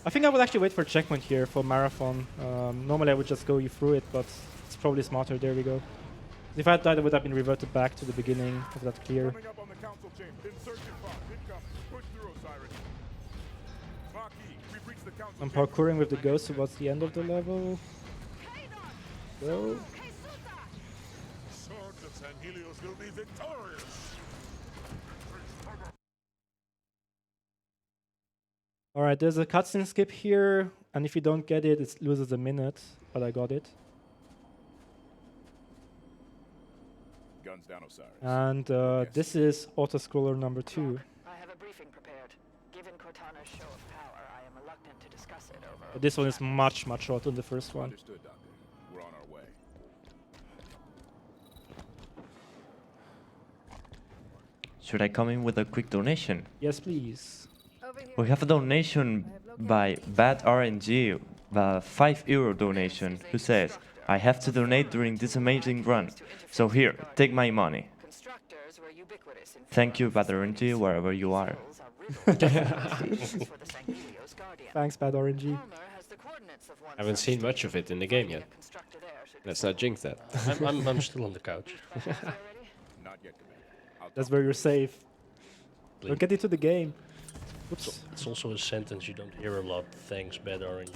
I think I would actually wait for a checkpoint here for Marathon. Normally I would just go you through it, but it's probably smarter. There we go. If I had died, I would have been reverted back to the beginning of that clear. Coming up on the council chamber. Insurgent pod. Incoming. Push through, Osiris. Marquis, we've reached the council I'm chamber. parkouring with the ghost towards the end of the level. Go. Swords of San Helios will be victorious. Alright, there's a cutscene skip here, and if you don't get it, it loses a minute, but I got it. Guns down, Osiris. And this is auto-scroller number 2. I have a briefing prepared. Given Cortana's show of power, I am reluctant to discuss it over. But this one is much shorter than the first one. Understood, Doctor. We're on our way. Should I come in with a quick donation? Yes, please. We have a donation by Bad RNG, a €5 donation, who says, I have to donate during this amazing run, so here, take my money. Constructors were ubiquitous in Thank you, Bad RNG, wherever you are. for the San Helios Guardian. Thanks, Bad RNG. Palmer has the coordinates of one. I haven't seen much of it in the game yet. A constructed heir should Let's not jinx that. I'm still on the couch. be already. Not yet, Commander. That's where you're safe. Don't Blink. get into the game. Oops. It's also a sentence you don't hear a lot. Thanks, bad RNG.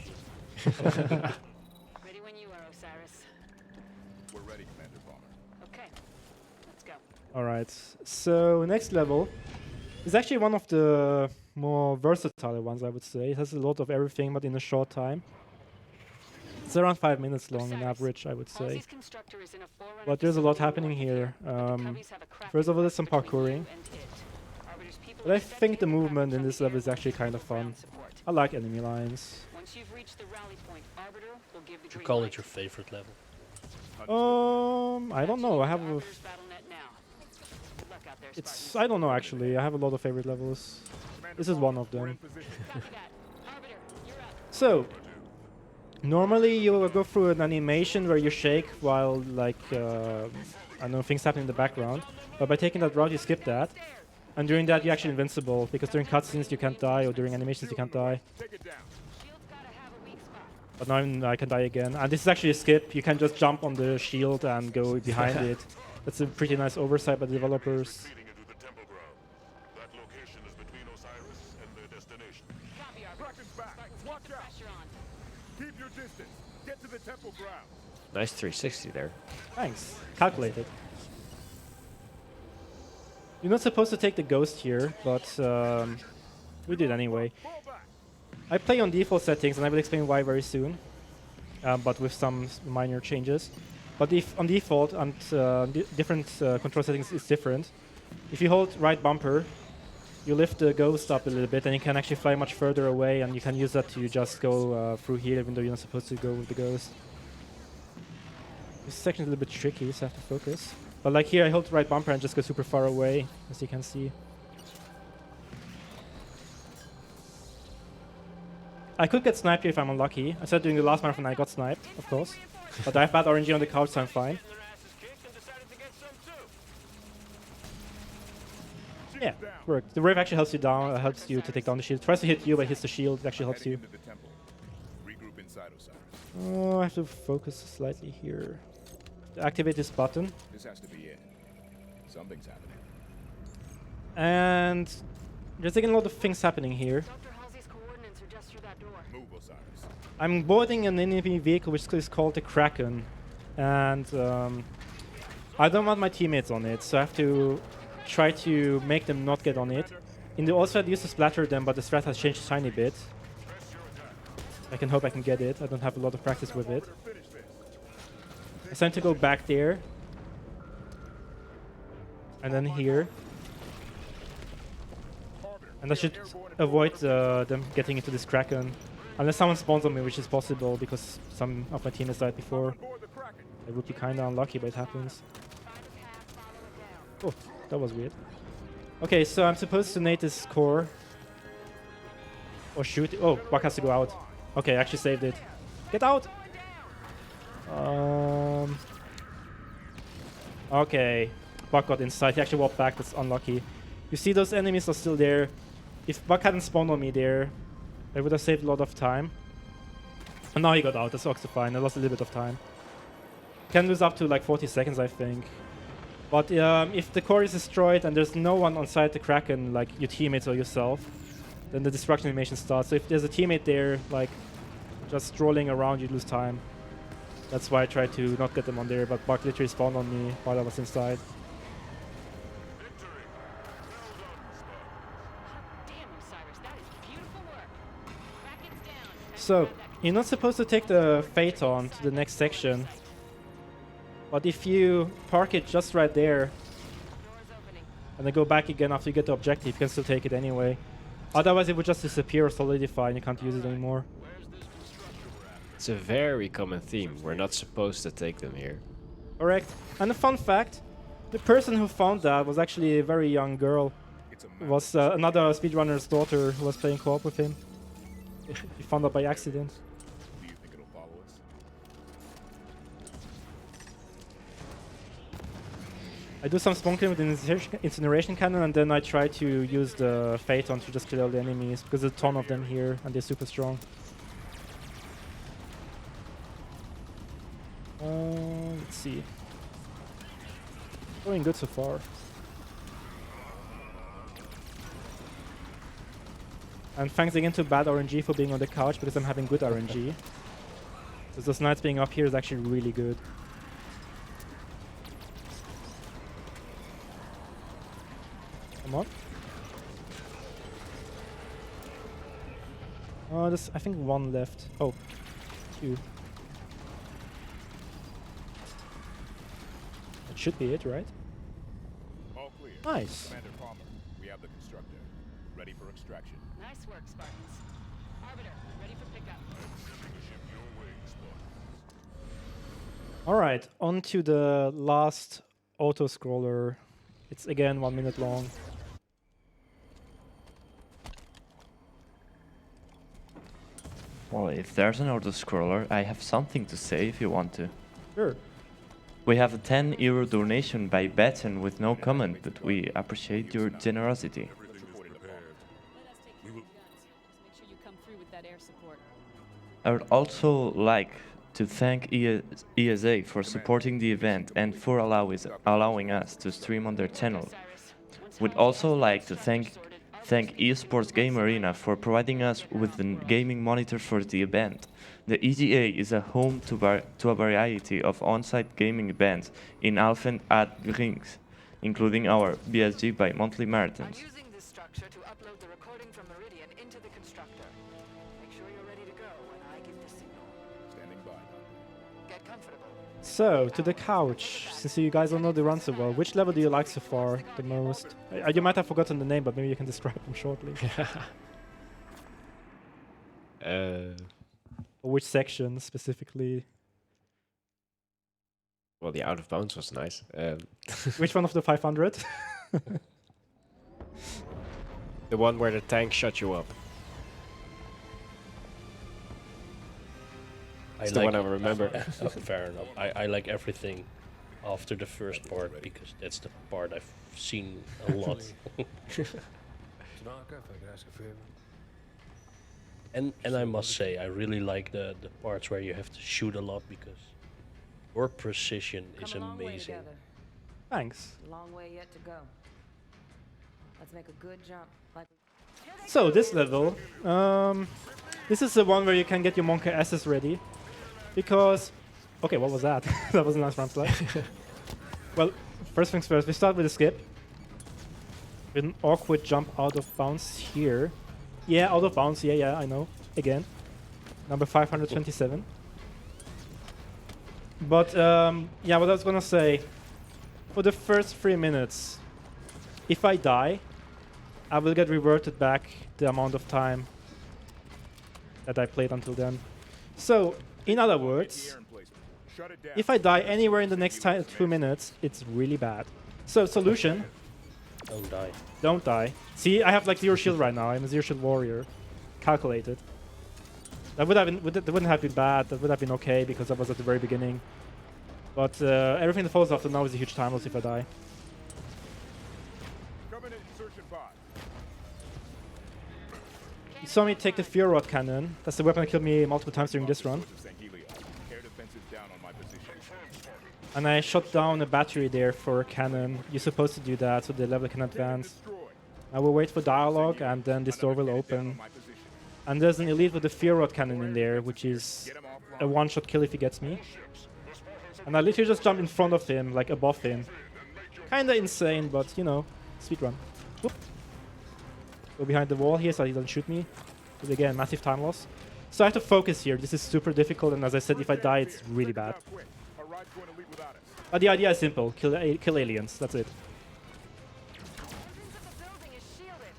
Ready when you are, Osiris. We're ready, Commander Palmer. Okay, let's go. Alright, so next level is actually one of the more versatile ones, I would say. It has a lot of everything, but in a short time. It's around 5 minutes long on average, I would say. Halsey's constructor is in a Forerunner But there's a lot facility happening here. but the Cubbies have a cracking First of all, there's some between parkouring. you and it. Arbiter's people But I expect think the impact movement in from this the level is air actually force kind of with fun. ground support. I like enemy lines. Once you've reached the rally point, Arbiter will give the Would you green call light. it your favorite level? I don't know. I have a Arbiter's Battle.net now. Good luck out there, it's Spartans. I don't know actually. I have a lot of favorite levels. Commander This is Palmer, one of we're them. in position. Copy that. Arbiter, you're up. So normally you will go through an animation where you shake while like I don't know, things happen in the background. But by taking that route you skip that. And during that you're actually invincible because during cutscenes you can't die or during animations you can't die. Take it down. Shield's gotta have a weak spot. But now I can die again. And this is actually a skip. You can just jump on the shield and go behind it. That's a pretty nice oversight by the developers. Leading into the temple ground. That location is between Osiris and their destination. Copy, Arbiter. Kraken's back. Spartans, Watch keep the out. pressure on. Keep your distance. Get to the temple ground. Nice 360 there. Thanks. Calculated. You're not supposed to take the ghost here, but we did anyway. Fall back. I play on default settings, and I will explain why very soon, but with some minor changes. But if on default, and different control settings is different. If you hold right bumper, you lift the ghost up a little bit, and you can actually fly much further away, and you can use that to just go through here, even though you're not supposed to go with the ghost. This section is a little bit tricky, so I have to focus. But like here, I hold right bumper and just go super far away, as you can see. I could get sniped here if I'm unlucky. I said during the last marathon I got sniped, of course. But I have bad RNG on the couch, so I'm fine. Yeah, worked. The wave actually helps you down, helps you to take down the shield. Tries to hit you, but hits the shield. It actually helps Heading you. into the temple. Regroup inside Osiris. Oh, I have to focus slightly here. Activate this button. This has to be it. Something's happening. And there's again a lot of things happening here. Dr. Halsey's coordinates are just through that door. Move, Osiris. I'm boarding an enemy vehicle which is called the Kraken. And I don't want my teammates on it, so I have to try to make them not get on it. In the old strat I used to splatter them, but the strat has changed a tiny bit. I can hope I can get it. I don't have a lot of practice with it. Finish this. It's time to go back there. And then here. And I should avoid them getting into this Kraken. Unless someone spawns on me, which is possible because some of my teammates died before. Board the Kraken. It would be kinda unlucky, but it happens. Oh, that was weird. Okay, so I'm supposed to nade this core. Or shoot it. Oh, Buck has to go out. Okay, I actually saved it. Get out! Okay, Buck got inside. He actually walked back. That's unlucky. You see, those enemies are still there. If Buck hadn't spawned on me there, I would have saved a lot of time. And now he got out. That's also fine. I lost a little bit of time. Can lose up to like 40 seconds, I think. But if the core is destroyed and there's no one on site the Kraken, like your teammates or yourself, then the destruction animation starts. So if there's a teammate there, like just strolling around, you lose time. That's why I tried to not get them on there, but Buck literally spawned on me while I was inside. Damn, Osiris, that is beautiful work. Brackets down. So, you're not supposed to take the Phaeton to the next section. But if you park it just right there, Doors opening. and then go back again after you get the objective, you can still take it anyway. Otherwise it would just disappear or solidify and you can't use it anymore. It's a very common theme. We're not supposed to take them here. Correct. And a fun fact, the person who found that was actually a very young girl. It's a It map. was another speedrunner's daughter who was playing co-op with him. He found out by accident. Do you think it'll follow us? I do some spawn killing with the incineration cannon and then I try to use the Phaeton to just kill all the enemies because there's a ton of them here and they're super strong. Let's see. Going good so far. And thanks again to bad RNG for being on the couch because I'm having good RNG. Because those knights being up here is actually really good. Come on. Oh, there's I think one left. Oh, two. That should be it, right? All clear. Nice. Commander Palmer, we have the constructor. Ready for extraction. Nice work, Spartans. Arbiter, ready for pickup. Alright, on to the last auto-scroller. It's again 1 minute long. Well, if there's an auto-scroller, I have something to say if you want to. Sure. We have a €10 donation by Batten with no comment, but we appreciate your generosity. Let us take care of the guns. Just make sure you come through with that air support. I would also like to thank ESA for supporting the event and for allowing us to stream on their channel. We'd also like to thank Esports Game Arena for providing us with the gaming monitor for the event. The EGA is a home to a variety of on-site gaming events in Alphen at Rings, including our BSG bi-monthly marathons. I'm using this structure to upload the recording from Meridian into the constructor. Make sure you're ready to go when I give the signal. Standing by. Get comfortable. So, to the couch. Since you guys don't know the run so well, which level do you like so far the most? You might have forgotten the name, but maybe you can describe them shortly. Or which section specifically? Well, the out of bounds was nice. Which one of the 500? The one where the tank shut you up. It's the one I remember. Fair enough. I like everything after the first part because that's the part I've seen a lot. Tanaka, if I could ask a favor. And I must say, I really like the parts where you have to shoot a lot because your precision is Come a long way amazing. together. Thanks. Long way yet to go. Let's make a good jump. Like So, this level, this is the one where you can get your Monka S's ready. Because, okay, what was that? That was a nice front slide. Well, first things first, we start with a skip. With an awkward jump out of bounds here. Yeah, out of bounds, yeah, I know. Again. Number 527. But, yeah, what I was gonna say. For the first 3 minutes, if I die, I will get reverted back the amount of time that I played until then. So, in other words, if I die anywhere in the next 2 minutes, it's really bad. So, solution. Don't die. Don't die. See, I have like 0 shield right now. I'm a 0 shield warrior. Calculated. That wouldn't have been bad. That would have been okay because that was at the very beginning. But everything that follows after now is a huge time loss if I die. You saw me take the Fear Rod cannon. That's the weapon that killed me multiple times during this run. And I shot down a battery there for a cannon. You're supposed to do that so the level can advance. I will wait for dialogue and then this door will open. And there's an elite with the Fear Rod cannon in there, which is a one-shot kill if he gets me. And I literally just jump in front of him, like above him. Kinda insane, but you know, speedrun. Whoop. Go behind the wall here so he doesn't shoot me. But again, massive time loss. So I have to focus here. This is super difficult, and as I said, if I die, it's really bad. But the idea is simple. Kill aliens. That's it. entrance of the building is shielded.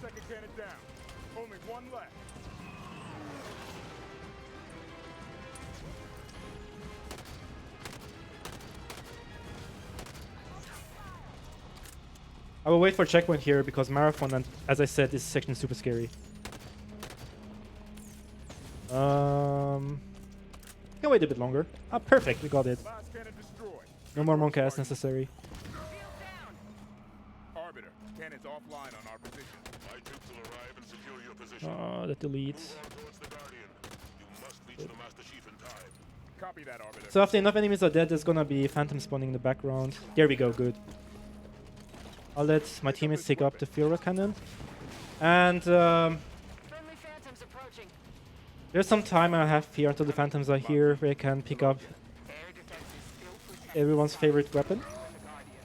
Second cannon down. Only one left. I will wait for checkpoint here because Marathon, and as I said, this section is super scary. Can wait a bit longer. Ah, perfect, we got it. Last cannon destroyed. No more monk as necessary. Arbiter, cannons offline on our position. My troops will arrive and secure your position. That deletes. Towards the Guardian. You must reach the Master Chief in time. Copy that, Arbiter. So after enough enemies are dead, there's gonna be phantom spawning in the background. There we go, good. I'll let my teammates take up the Führer cannon. And Friendly phantoms approaching. there's some time I have here until the phantoms are here where I can pick up Air defenses still push everyone's favorite weapon, the Guardian.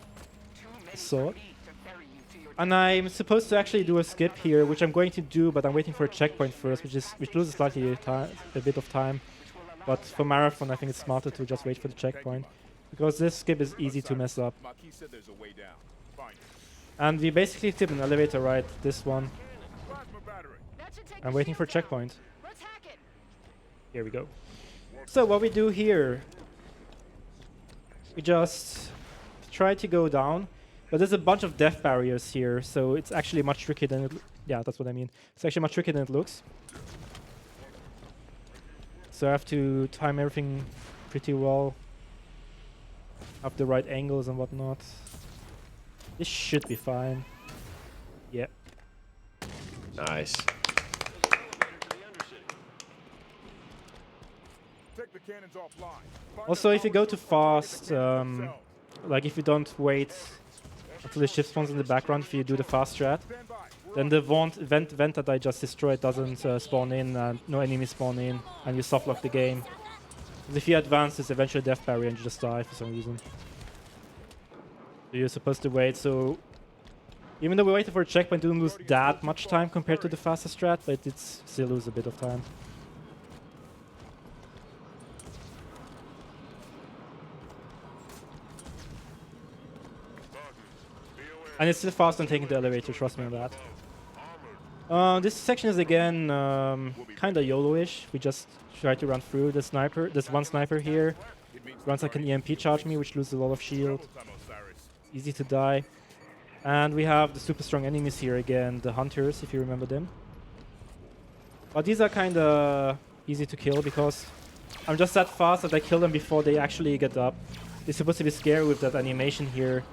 Too many sword. Marines to ferry you to your And I'm supposed to actually do a skip here, which I'm going to do, but I'm waiting for a checkpoint first, which loses slightly a bit of time. But for marathon, I think it's smarter to just wait for the checkpoint, because this skip is easy to mess up. Marquis said there's a way down. Find it. And we basically tip an elevator right, this one. Plasma battery. That should take I'm the waiting for a shield down. checkpoint. Let's hack it. Here we go. So what we do here, we just try to go down, but there's a bunch of death barriers here, so it's actually much trickier than it. Yeah, that's what I mean. It's actually much trickier than it looks. So I have to time everything pretty well, have the right angles and whatnot. This should be fine. Yeah. Nice. Take the cannons offline. Find Also, the if you go power too source and take the fast, cannons themselves. like if you don't wait until the ship spawns in the background, if you do the fast strat, Stand by. We're then the vent that I just destroyed doesn't spawn in, and no enemies spawn in, and you softlock the game. 'Cause if you advance, there's eventually a death barrier and you just die for some reason. So you're supposed to wait, so even though we waited for a checkpoint, didn't lose that much time compared to the faster strat, but it's still lose a bit of time. And it's still faster than taking the elevator, trust me on that. This section is again kind of YOLO-ish. We just try to run through the sniper. There's one sniper here. Runs like an EMP charge me, which loses a lot of shield. Easy to die. And we have the super strong enemies here again, the hunters, if you remember them. But these are kind of easy to kill because I'm just that fast that I kill them before they actually get up. They're supposed to be scary with that animation here.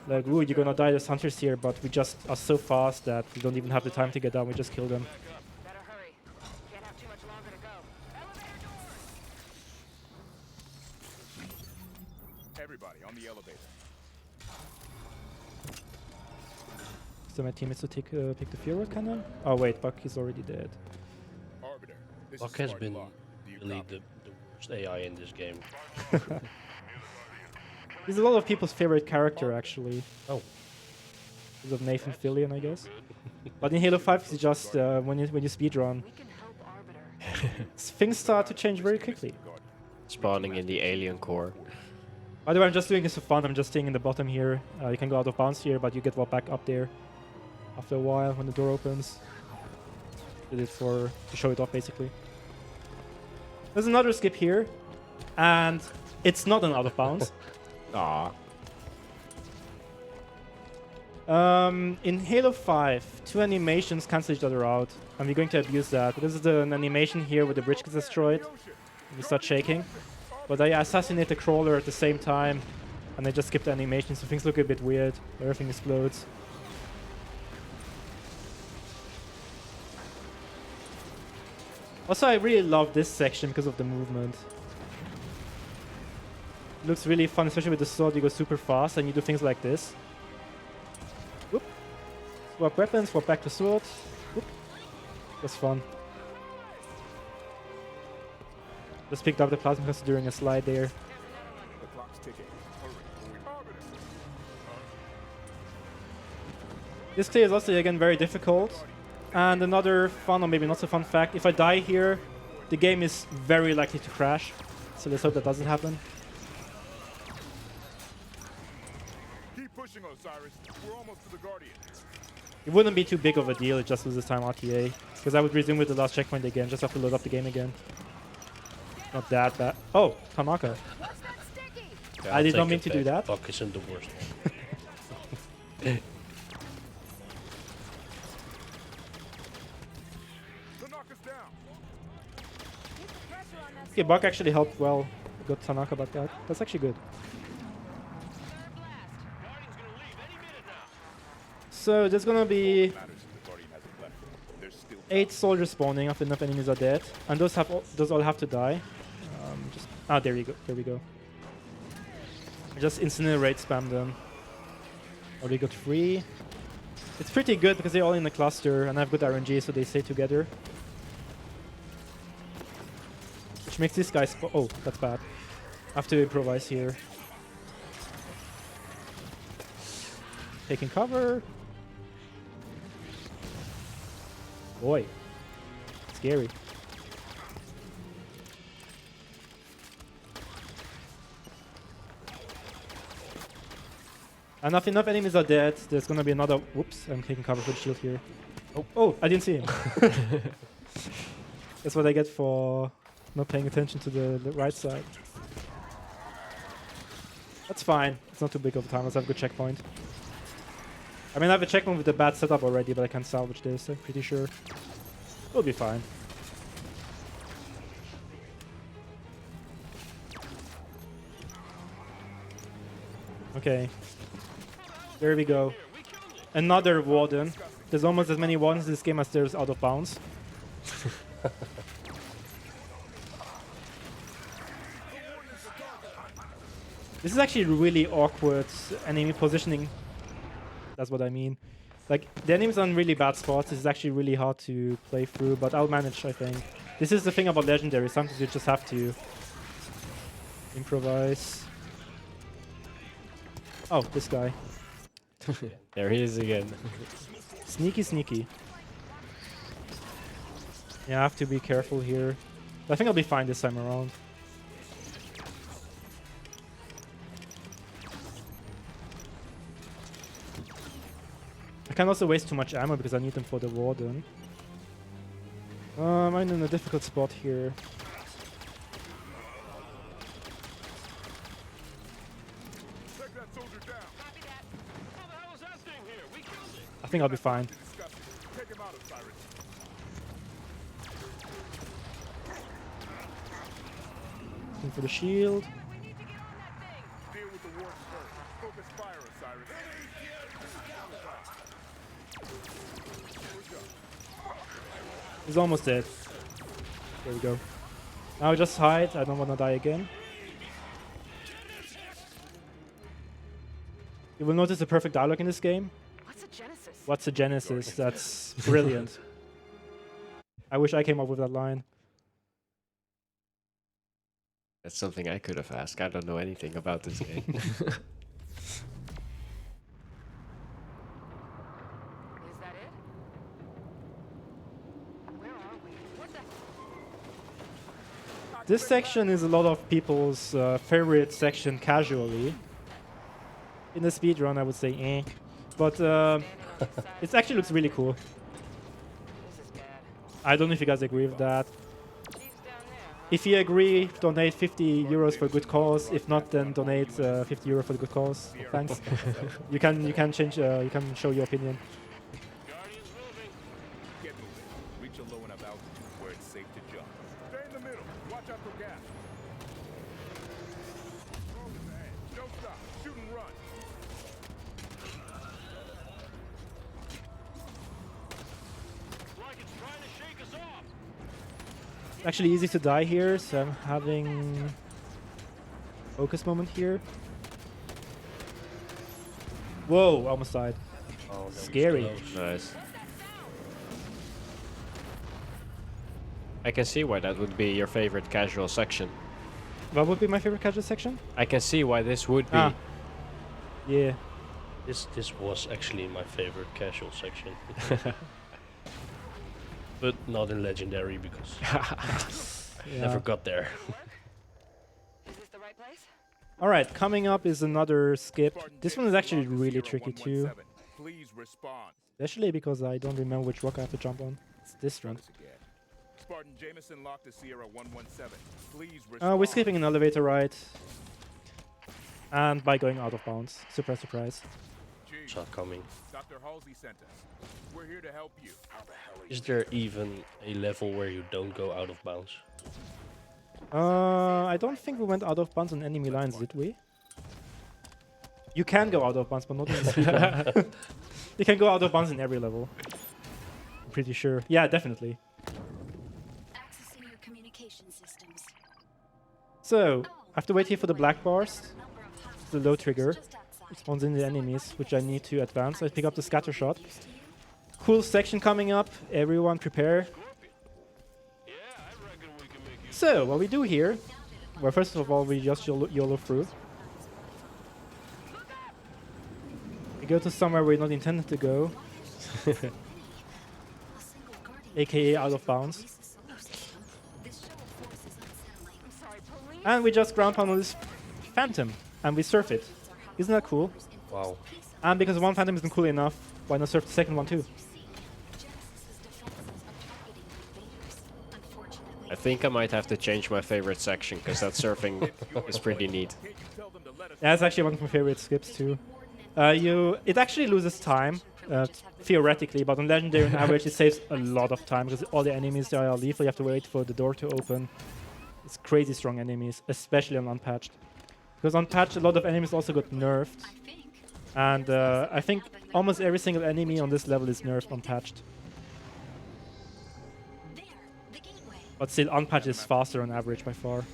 Like, ooh, you're gonna die, there's hunters here, but we just are so fast that we don't even have the time to get down, we just kill them. Better hurry. Can't have too much longer to go. Elevator doors. Everybody on the elevator. So my teammates to pick the Führer cannon? Oh wait, Buck is already dead. Arbiter. This Buck is has Spartan been Lock. Do you really copy? the worst AI in this game. He's a lot of people's favorite character, actually. Oh. Because of Nathan Fillion, I guess. But in Halo 5, it's just when you speedrun, We can help Arbiter. things start to change very quickly. Spawning in the alien core. By the way, I'm just doing this for fun. I'm just staying in the bottom here. You can go out of bounds here, but you get back up there after a while when the door opens. Did it to show it off, basically. There's another skip here, and it's not an out of bounds. Aww. In Halo 5, two animations cancel each other out, and we're going to abuse that. This is an animation here where the bridge gets destroyed, and we start shaking. But I assassinate the crawler at the same time, and I just skip the animation, so things look a bit weird. Everything explodes. Also, I really love this section because of the movement. It looks really fun, especially with the sword. You go super fast and you do things like this. Whoop. Swap weapons, swap back to sword. Whoop. That's fun. Just picked up the plasma crystal during a slide there. The clock's ticking. Hurry. Arbiter. This clear is also again very difficult. And another fun or maybe not so fun fact, if I die here, the game is very likely to crash. So let's hope that doesn't happen. Keep pushing, Osiris. We're almost to the Guardian. It wouldn't be too big of a deal, it just loses time RTA. Because I would resume with the last checkpoint again, just have to load up the game again. Not that bad. Oh, Tanaka. What's that sticky? Yeah, I did I'll not mean take to it do back. that. Buck isn't the worst one. They'll knock us down. Okay, Buck actually helped well. Got Tanaka back out. That's actually good. So there's gonna be Matters if the Guardian hasn't left. There's still 8 soldiers spawning after enough enemies are dead, and those all have to die. There you go. There we go. Just incinerate spam them. Or we got 3. It's pretty good because they're all in a cluster and have good RNG, so they stay together. Which makes this guy oh, that's bad. I have to improvise here. Taking cover. Boy. Scary. And if enough enemies are dead, there's gonna be another. Whoops, I'm taking cover for the shield here. Oh, I didn't see him. That's what I get for not paying attention to the right side. That's fine. It's not too big of a time. Let's have a good checkpoint. I mean, I have a checkpoint with a bad setup already, but I can salvage this, I'm pretty sure. It'll be fine. Okay. There we go. Another warden. There's almost as many wardens in this game as there's out of bounds. This is actually really awkward enemy positioning. That's what I mean. Like, the enemies are in really bad spots. This is actually really hard to play through, but I'll manage, I think. This is the thing about Legendary. Sometimes you just have to improvise. Oh, this guy. There he is again. Sneaky, sneaky. Yeah, I have to be careful here. I think I'll be fine this time around. I can also waste too much ammo because I need them for the warden. I'm in a difficult spot here. Take that soldier down. I think I'll be fine. Take him out, Osiris. Looking for the shield. Deal with the ward first. Focus fire, Osiris. He's almost dead. There we go. Now just hide. I don't want to die again. You will notice the perfect dialogue in this game. What's a Genesis? What's a Genesis? That's brilliant. I wish I came up with that line. That's something I could have asked. I don't know anything about this game. Is that it? Where are we? What the? This section is a lot of people's favorite section casually. In the speedrun, I would say eh. But it actually looks really cool. This is bad. I don't know if you guys agree with that. Chief's down there, huh? If you agree, donate 50 euros for a good cause. If not, then donate 50 euro for the good cause. Thanks. you can change. You can show your opinion. Get moving. Reach a low enough altitude where it's safe to jump. Stay in the middle. Watch out for gas. Move ahead. Don't stop. Shoot and run. Actually easy to die here, so I'm having focus moment here. Whoa, almost died. Oh, that was Scary. close. Nice. I can see why that would be your favorite casual section. What would be my favorite casual section? I can see why this would be. Ah. Yeah. This was actually my favorite casual section. But not in Legendary because Yeah. never got there. Is this the right place? Alright, coming up is another skip. Spartan This one is Jameson actually locked to really Sierra tricky too. 117. Please respond. Especially because I don't remember which rock I have to jump on. It's this one. Once again. Spartan Jameson locked to Sierra 117. Please respond. We're skipping an elevator ride. And by going out of bounds. Surprise, surprise. Chief, Shot coming. Dr. Halsey sent us. We're here to help you. How the hell Is there even a level where you don't go out of bounds? I don't think we went out of bounds on enemy lines, did we? You can go out of bounds, but not in the speedrun. You can go out of bounds in every level. I'm pretty sure. Yeah, definitely. Accessing your communication systems. So, I have to wait here for the black bars. It's the low trigger. It spawns in the enemies, which I need to advance. I pick up the scatter shot. Cool section coming up. Everyone prepare. So, what we do here... Well, first of all, we just YOLO through. We go to somewhere we're not intended to go. AKA out of bounds. And we just ground pound on this phantom. And we surf it. Isn't that cool? Wow. And because one phantom isn't cool enough, why not surf the second one too? I think I might have to change my favorite section, because that surfing is pretty neat. Yeah, it's actually one of my favorite skips too. It actually loses time, theoretically, but on Legendary on average it saves a lot of time, because all the enemies are lethal, you have to wait for the door to open. It's crazy strong enemies, especially on Unpatched. Because Unpatched, a lot of enemies also got nerfed. And I think almost every single enemy on this level is nerfed Unpatched. But still, Unpatched is faster on average by far.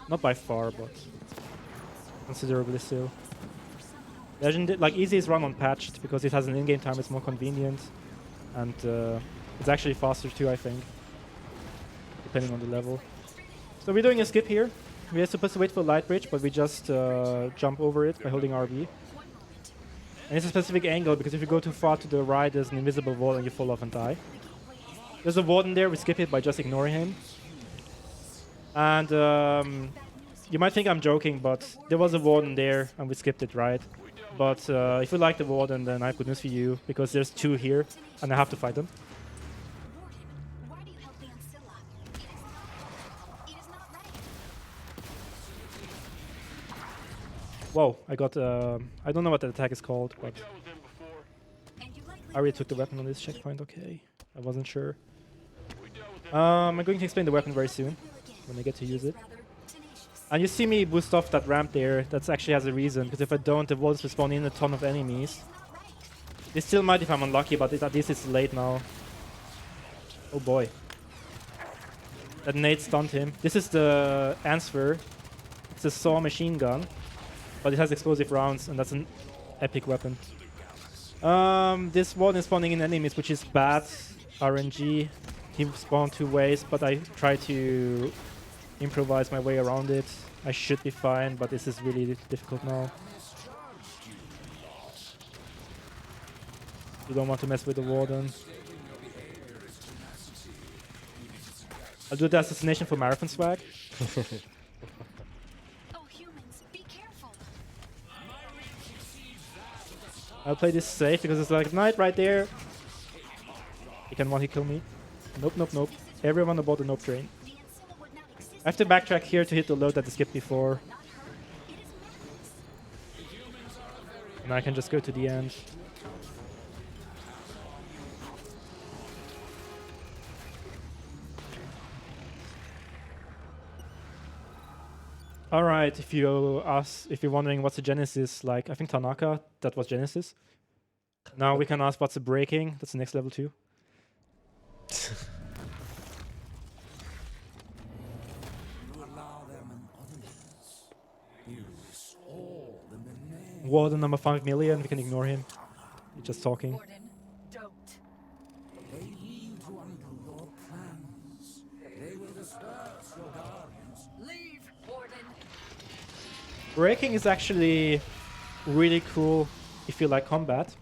Not by far, but considerably still. Legend, like Easy is run Unpatched because it has an in-game time, it's more convenient. And it's actually faster too, I think. Depending on the level. So we're doing a skip here. We are supposed to wait for Light Bridge, but we just jump over it by holding RB. And it's a specific angle, because if you go too far to the right, there's an invisible wall and you fall off and die. There's a warden there, we skip it by just ignoring him. And you might think I'm joking, but there was a warden there and we skipped it, right? But if you like the warden, then I have good news for you, because there's two here and I have to fight them. Whoa, I got, I don't know what that attack is called, but I already took the weapon on this checkpoint, okay. I wasn't sure. I'm going to explain the weapon very soon, when I get to use it. And you see me boost off that ramp there, that actually has a reason, because if I don't, the walls will spawn in a ton of enemies. They still might if I'm unlucky, but at least it's late now. Oh boy. That nade stunned him. This is the answer. It's a saw machine gun, but it has explosive rounds, and that's an epic weapon. This one is spawning in enemies, which is bad. RNG. He spawned two ways, but I try to improvise my way around it. I should be fine, but this is really difficult now. You don't want to mess with the warden. I'll do the assassination for marathon swag. I'll play this safe because it's like knight right there. He can one-hit kill me. Nope, nope, nope. Everyone aboard the nope train. I have to backtrack here to hit the load that I skipped before. And I can just go to the end. Alright, if you're wondering what's the Genesis like, I think Tanaka, that was Genesis. Now we can ask what's the breaking, that's the next level too. Warden number 5 million, we can ignore him. He's just talking. Breaking is actually really cool if you like combat.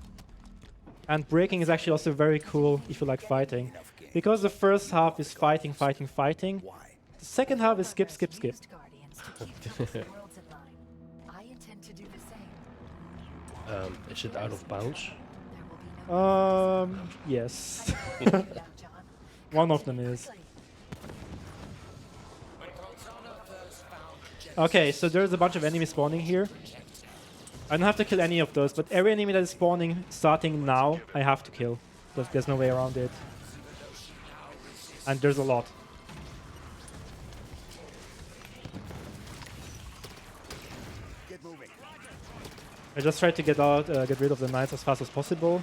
And breaking is actually also very cool if you like fighting. Because the first half is fighting, fighting, fighting. The second half is skip, skip, skip. Is it out of bounds? Yes. One of them is. Okay, so there's a bunch of enemies spawning here. I don't have to kill any of those, but every enemy that is spawning starting now, I have to kill. There's no way around it. And there's a lot. I just tried to get rid of the knights as fast as possible.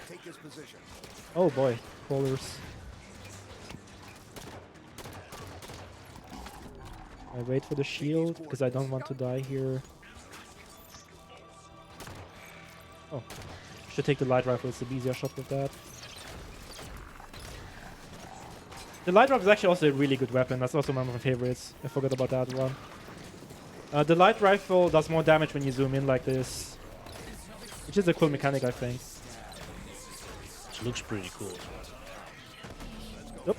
Take this position. Oh boy, crawlers. I wait for the shield because I don't want to die here. Oh, should take the light rifle. It's the easier shot with that. The light rifle is actually also a really good weapon. That's also one of my favorites. I forgot about that one. The light rifle does more damage when you zoom in like this, which is a cool mechanic, I think. It looks pretty cool. Yep.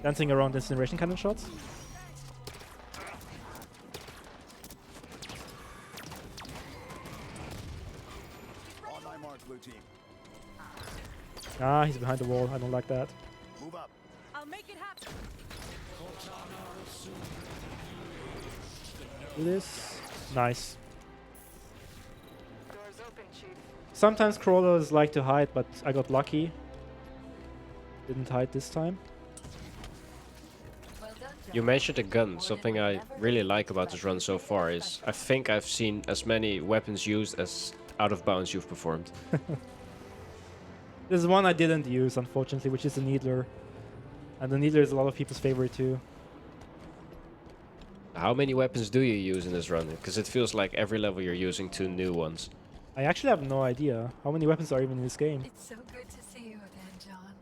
Dancing around incineration cannon shots. On my mark, blue team. Ah, he's behind the wall. I don't like that. Move up. I'll make it happen. Do this. Nice. Doors open, Chief. Sometimes crawlers like to hide, but I got lucky. Didn't hide this time. You mentioned a gun. Something I really like about this run so far is I think I've seen as many weapons used as out of bounds you've performed. There's one I didn't use, unfortunately, which is the Needler. And the Needler is a lot of people's favorite too. How many weapons do you use in this run? Because it feels like every level you're using 2 new ones. I actually have no idea how many weapons are even in this game. It's so good to see you again, John.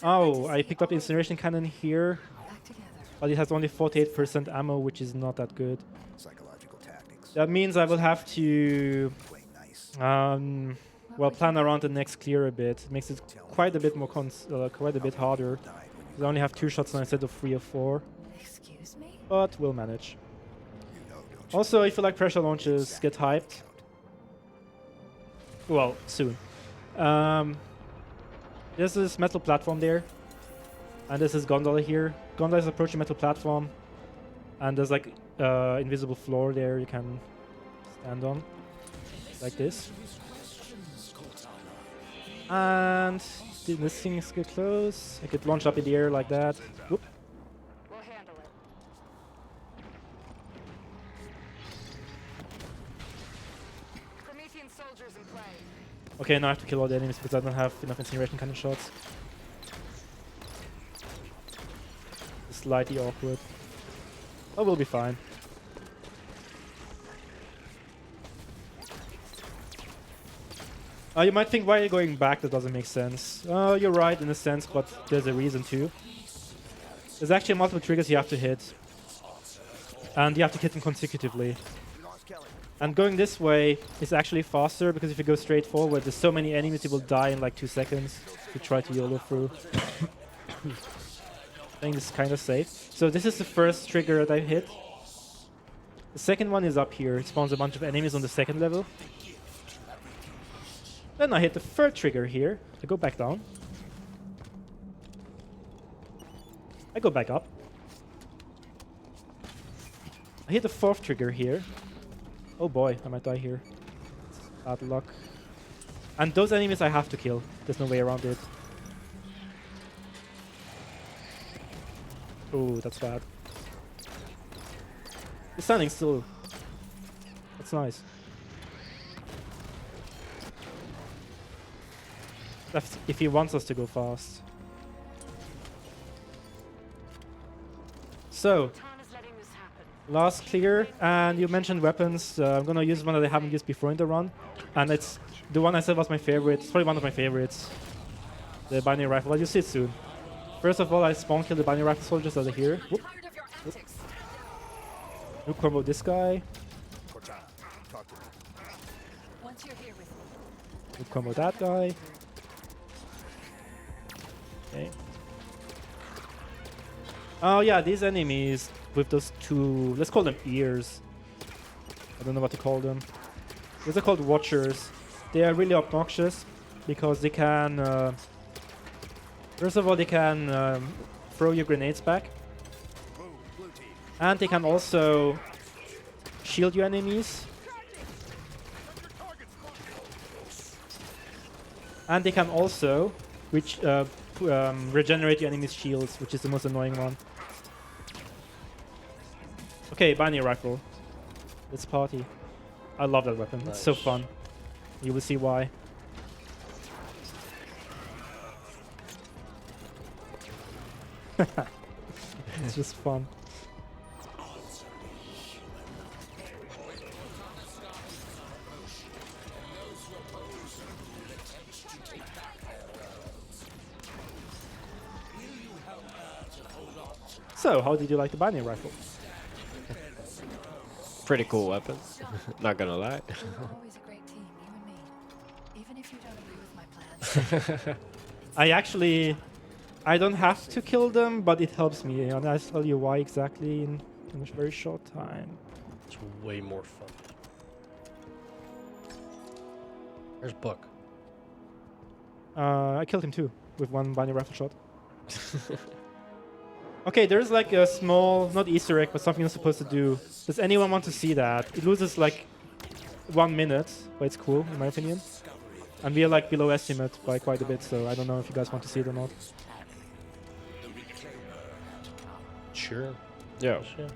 Oh, I picked up Incineration Cannon here, Back together. but it has only 48% ammo, which is not that good. Psychological tactics. That means I will have to Play nice. well, plan around the next clear a bit. It makes it quite a bit more quite a bit harder. I only have 2 shots now instead of 3 or 4, Excuse me? but we'll manage. You know, don't you? Also, if you like pressure launches, get hyped. Well, soon. There's this metal platform there, and there's this gondola here. Gondola is approaching metal platform, and there's like invisible floor there you can stand on, like this. And this thing is get close. I could launch up in the air like that. Whoop. We'll handle it. Promethean soldiers in play. Okay, now I have to kill all the enemies because I don't have enough incineration cannon shots. It's slightly awkward. But we'll be fine. You might think, why are you going back? That doesn't make sense. You're right in a sense, but there's a reason too. There's actually multiple triggers you have to hit. And you have to hit them consecutively. And going this way is actually faster, because if you go straight forward, there's so many enemies you will die in like 2 seconds if you try to YOLO through. I think this is kind of safe. So this is the first trigger that I hit. The second one is up here. It spawns a bunch of enemies on the second level. Then I hit the third trigger here. I go back down. I go back up. I hit the fourth trigger here. Oh boy, I might die here. It's bad luck. And those enemies I have to kill. There's no way around it. Oh, that's bad. He's standing still. That's nice. That's if he wants us to go fast. So, Time is letting this happen. last clear, and you mentioned weapons. I'm gonna use one that I haven't used before in the run, and it's the one I said was my favorite. It's probably one of my favorites. The binary rifle. You'll see it soon. First of all, I spawn kill the binary rifle soldiers that are here. Whoop. Tired of your antics. New combo this guy. Cortana, talk to me. Once you're here with me. New combo that guy. Okay. Oh yeah, these enemies with those 2, let's call them ears. I don't know what to call them. These are called watchers. They are really obnoxious because they can, first of all, they can throw your grenades back. And they can also shield your enemies. And they can also, which regenerate your enemy's shields, which is the most annoying one. Okay, binary rifle. Let's party. I love that weapon. It's so Nice. fun. You will see why. It's just fun. So, how did you like the binary rifle? Pretty cool weapon. Not gonna lie. We're always a great team, you and me. Even if you don't agree with my plans. I don't have to kill them, but it helps me, and I'll tell you why exactly in a very short time. It's way more fun. There's Buck. I killed him too, with one binary rifle shot. Okay, there's like a small, not Easter egg, but something you're supposed to do. Does anyone want to see that? It loses like 1 minute, but it's cool, in my opinion. And we are like below estimate by quite a bit, so I don't know if you guys want to see it or not. Sure. Yeah. Sure.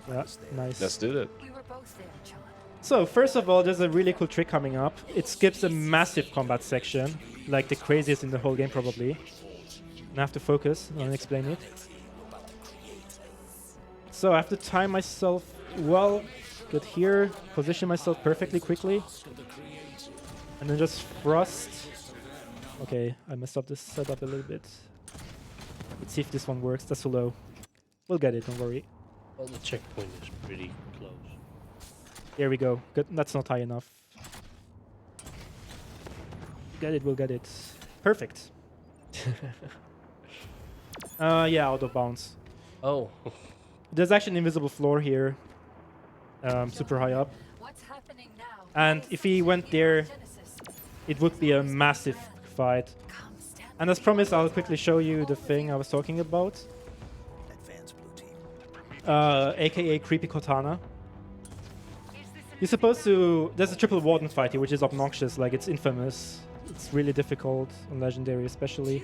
Yeah, nice. Let's do that. We were both there, John. So, first of all, there's a really cool trick coming up. It skips a massive combat section, like the craziest in the whole game probably. And I have to focus and explain it. So I have to time myself well, get here, position myself perfectly quickly, and then just thrust. Okay, I messed up this setup a little bit. Let's see if this one works. That's too low. We'll get it, don't worry. Well, the checkpoint is pretty close. Here we go. Good. That's not high enough. Get it, we'll get it. Perfect. Yeah, out of bounds. Oh. There's actually an invisible floor here, super high up. What's happening now? And if he went there, it would be a massive fight. And as promised, I'll quickly show you the thing I was talking about. AKA Creepy Cortana. You're supposed to... There's a triple warden fight here, which is obnoxious, like it's infamous. It's really difficult on Legendary especially.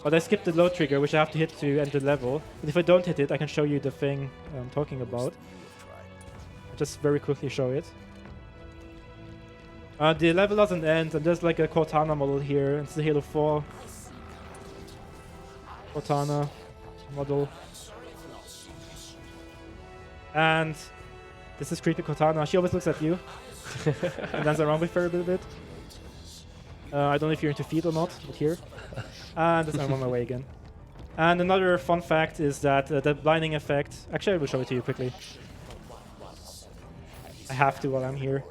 But I skipped the low trigger, which I have to hit to enter level. But if I don't hit it, I can show you the thing I'm talking about. I'll just very quickly show it. The level doesn't end, and there's like a Cortana model here. It's the Halo 4 Cortana model. And this is Creepy Cortana. She always looks at you and dance around with her a little bit. I don't know if you're into feet or not, but here. And I'm on my way again. And another fun fact is that the blinding effect... Actually, I will show it to you quickly. I have to while I'm here.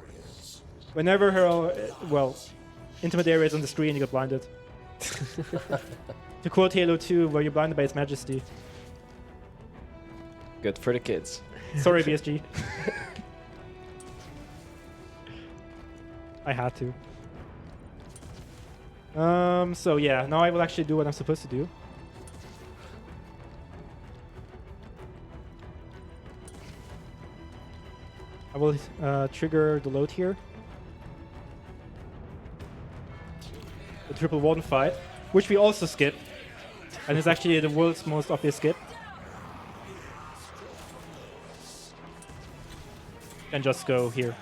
Whenever her... well, intimate area is on the screen, you get blinded. To quote Halo 2, where you're blinded by its majesty. Good for the kids. Sorry, BSG. I had to. So yeah, now I will actually do what I'm supposed to do. I will trigger the load here. The triple warden fight, which we also skip. And it's actually the world's most obvious skip. And just go here.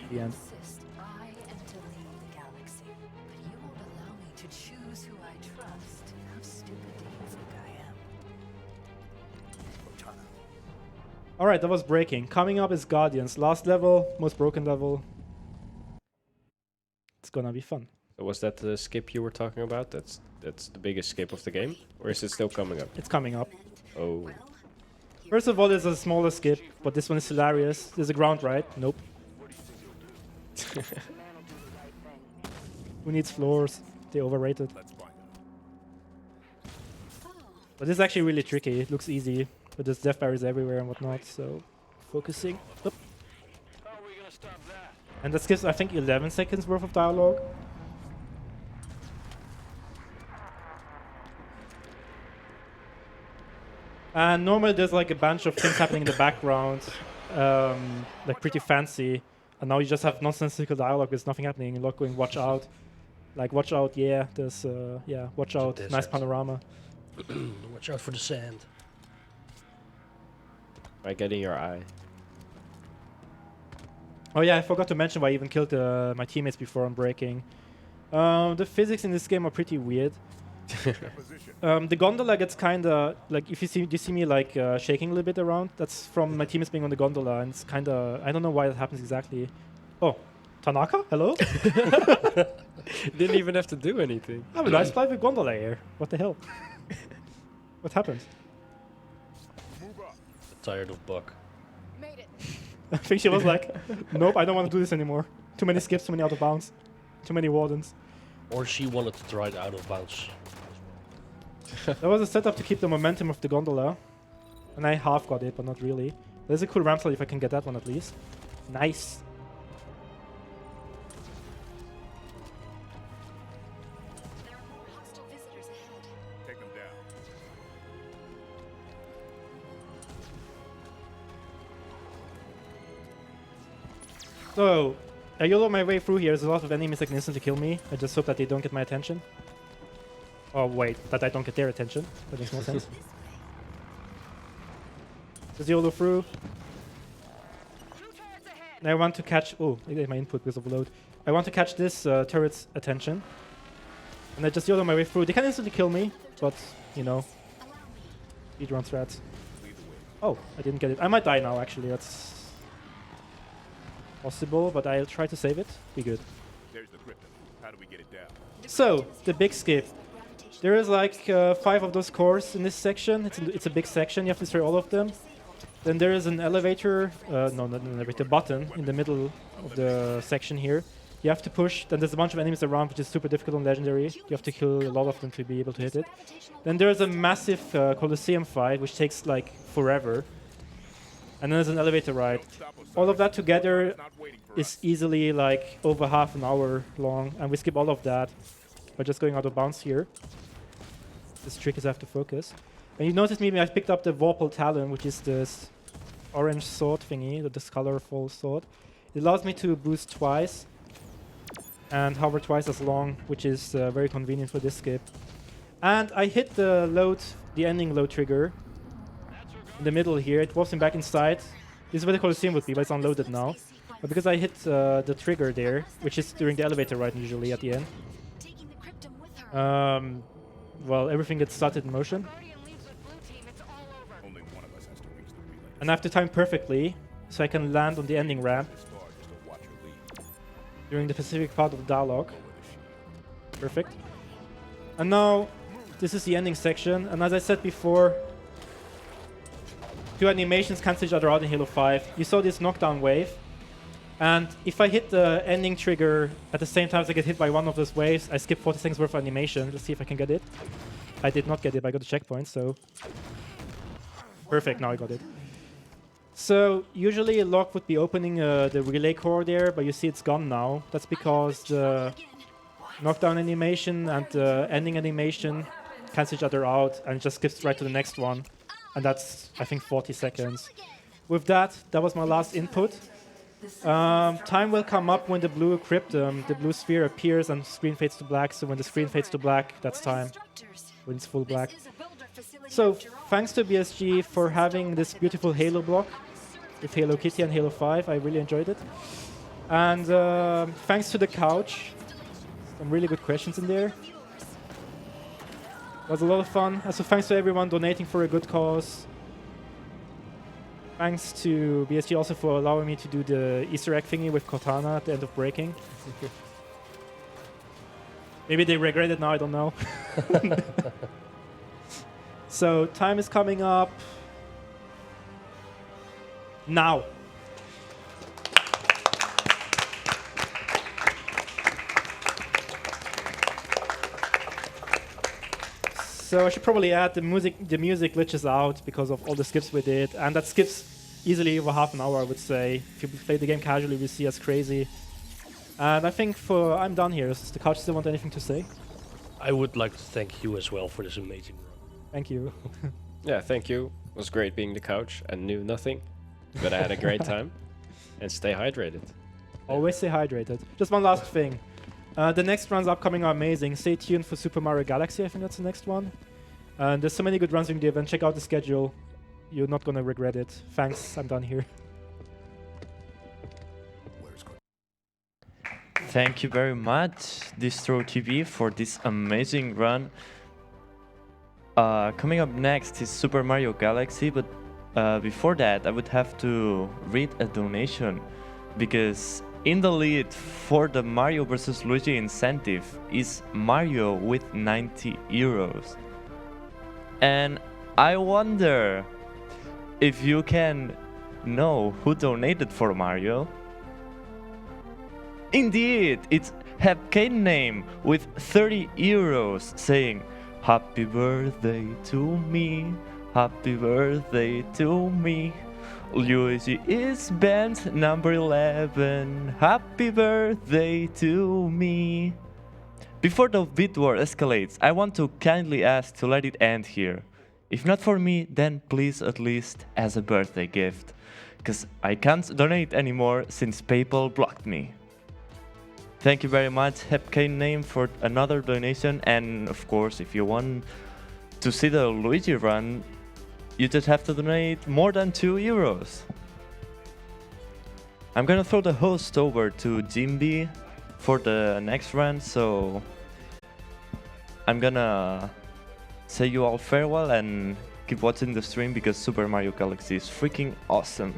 The end. I am to lead the galaxy, but you won't allow me to choose who I trust. How stupid do you think I am? Alright, that was breaking. Coming up is Guardians. Last level, most broken level. It's gonna be fun. Was that the skip you were talking about? That's the biggest skip of the game? Or is it still coming up? It's coming up. Oh. First of all, there's a smaller skip, but this one is hilarious. There's a ground ride. Nope. Who needs floors? They're overrated. But this is actually really tricky. It looks easy, but there's death barriers everywhere and whatnot, so focusing. Oop. And that skips, I think, 11 seconds worth of dialogue. And normally there's like a bunch of things happening in the background, like pretty fancy. And now you just have nonsensical dialogue. There's nothing happening. You're not going, watch out. Like, watch out, yeah, there's, yeah, watch out, nice desert. panorama. Watch out for the sand. By getting your eye. Oh yeah, I forgot to mention why I even killed my teammates before on breaking. The physics in this game are pretty weird. The gondola gets kinda like, if you see me like shaking a little bit around, that's from my teammates being on the gondola, and it's kinda, I don't know why that happens exactly. Oh, Tanaka, hello? Didn't even have to do anything. I have a nice flight with gondola here. What the hell? What happened? Tired of Buck. Made it. I think she was like, nope, I don't want to do this anymore. Too many skips, too many out of bounds, too many wardens. Or she wanted to try it out of bounds. That was a setup to keep the momentum of the gondola. And I half got it, but not really. There's a cool ramp slide if I can get that one at least. Nice. There are more hostile visitors ahead. Take them down. So, I YOLO my way through here. There's a lot of enemies that can instantly kill me. I just hope that they don't get my attention. Oh wait, that I don't get their attention. That makes more sense. Just YOLO through. And I want to catch... Oh, I did my input was overload. I want to catch this turret's attention. And I just YOLO my way through. They can instantly kill me, but, you know. Speedrun strats. Oh, I didn't get it. I might die now, actually. That's possible, but I'll try to save it. Be good. There's the crypto. How do we get it down? So, the big skip. There is like 5 of those cores in this section. It's a big section. You have to destroy all of them. Then there is an elevator, no, not an elevator, button in the middle of the section here. You have to push. Then there's a bunch of enemies around, which is super difficult on Legendary. You have to kill a lot of them to be able to hit it. Then there's a massive Colosseum fight, which takes like forever. And then there's an elevator ride. All of that together is easily like over half an hour long, and we skip all of that by just going out of bounds here. This trick is I have to focus. And you notice maybe I picked up the Vorpal Talon, which is this orange sword thingy, this colorful sword. It allows me to boost twice and hover twice as long, which is very convenient for this skip. And I hit the load, the ending load trigger in the middle here. It was him back inside. This is where the Colosseum would be, but it's unloaded now. But because I hit the trigger there, which is during the elevator ride usually at the end, well, everything gets started in motion. Only one of us has to reach the relay. And I have to time perfectly so I can land on the ending ramp This far just to watch her lead. during the specific part of the dialogue. Perfect. And now, this is the ending section. And as I said before, 2 animations cancel each other out in Halo 5. You saw this knockdown wave. And if I hit the ending trigger at the same time as I get hit by one of those waves, I skip 40 seconds worth of animation. Let's see if I can get it. I did not get it, but I got the checkpoint, so... Perfect, now I got it. So, usually a lock would be opening the relay core there, but you see it's gone now. That's because the knockdown animation and the ending animation cancel each other out, and it just skips right to the next one. And that's, I think, 40 seconds. With that, that was my last input. Time will come up when the blue cryptum, the blue sphere appears and screen fades to black. So when the screen fades to black, that's time. When it's full black. So thanks to BSG for having this beautiful Halo block with Halo Kitty and Halo 5. I really enjoyed it. And thanks to the couch. Some really good questions in there. It was a lot of fun. Also thanks to everyone donating for a good cause. Thanks to BSG also for allowing me to do the Easter egg thingy with Cortana at the end of breaking. Maybe they regret it now, I don't know. So, time is coming up. Now. So I should probably add the music glitches out because of all the skips we did, and that skips easily over half an hour, I would say. If you play the game casually, we see us crazy. And I think I'm done here. Does the couch still want anything to say? I would like to thank you as well for this amazing run. Thank you. Yeah, thank you. It was great being the couch. I knew nothing, but I had a great time. And stay hydrated. Always stay hydrated. Just one last thing. The next runs upcoming are amazing. Stay tuned for Super Mario Galaxy. I think that's the next one. And there's so many good runs during the event. Check out the schedule. You're not gonna regret it. Thanks. I'm done here. Thank you very much, Distro TV, for this amazing run. Coming up next is Super Mario Galaxy, but before that, I would have to read a donation, because in the lead for the Mario vs. Luigi incentive is Mario with 90 euros. And I wonder if you can know who donated for Mario. Indeed, it's Hepkane name with 30 euros saying, "Happy birthday to me, happy birthday to me. Luigi is band number 11, happy birthday to me." Before the bid war escalates, I want to kindly ask to let it end here. If not for me, then please at least as a birthday gift, because I can't donate anymore since PayPal blocked me. Thank you very much, Hepkane name, for another donation, and of course, if you want to see the Luigi run, you just have to donate more than 2 euros. I'm gonna throw the host over to Jimby for the next run, so I'm gonna say you all farewell and keep watching the stream because Super Mario Galaxy is freaking awesome.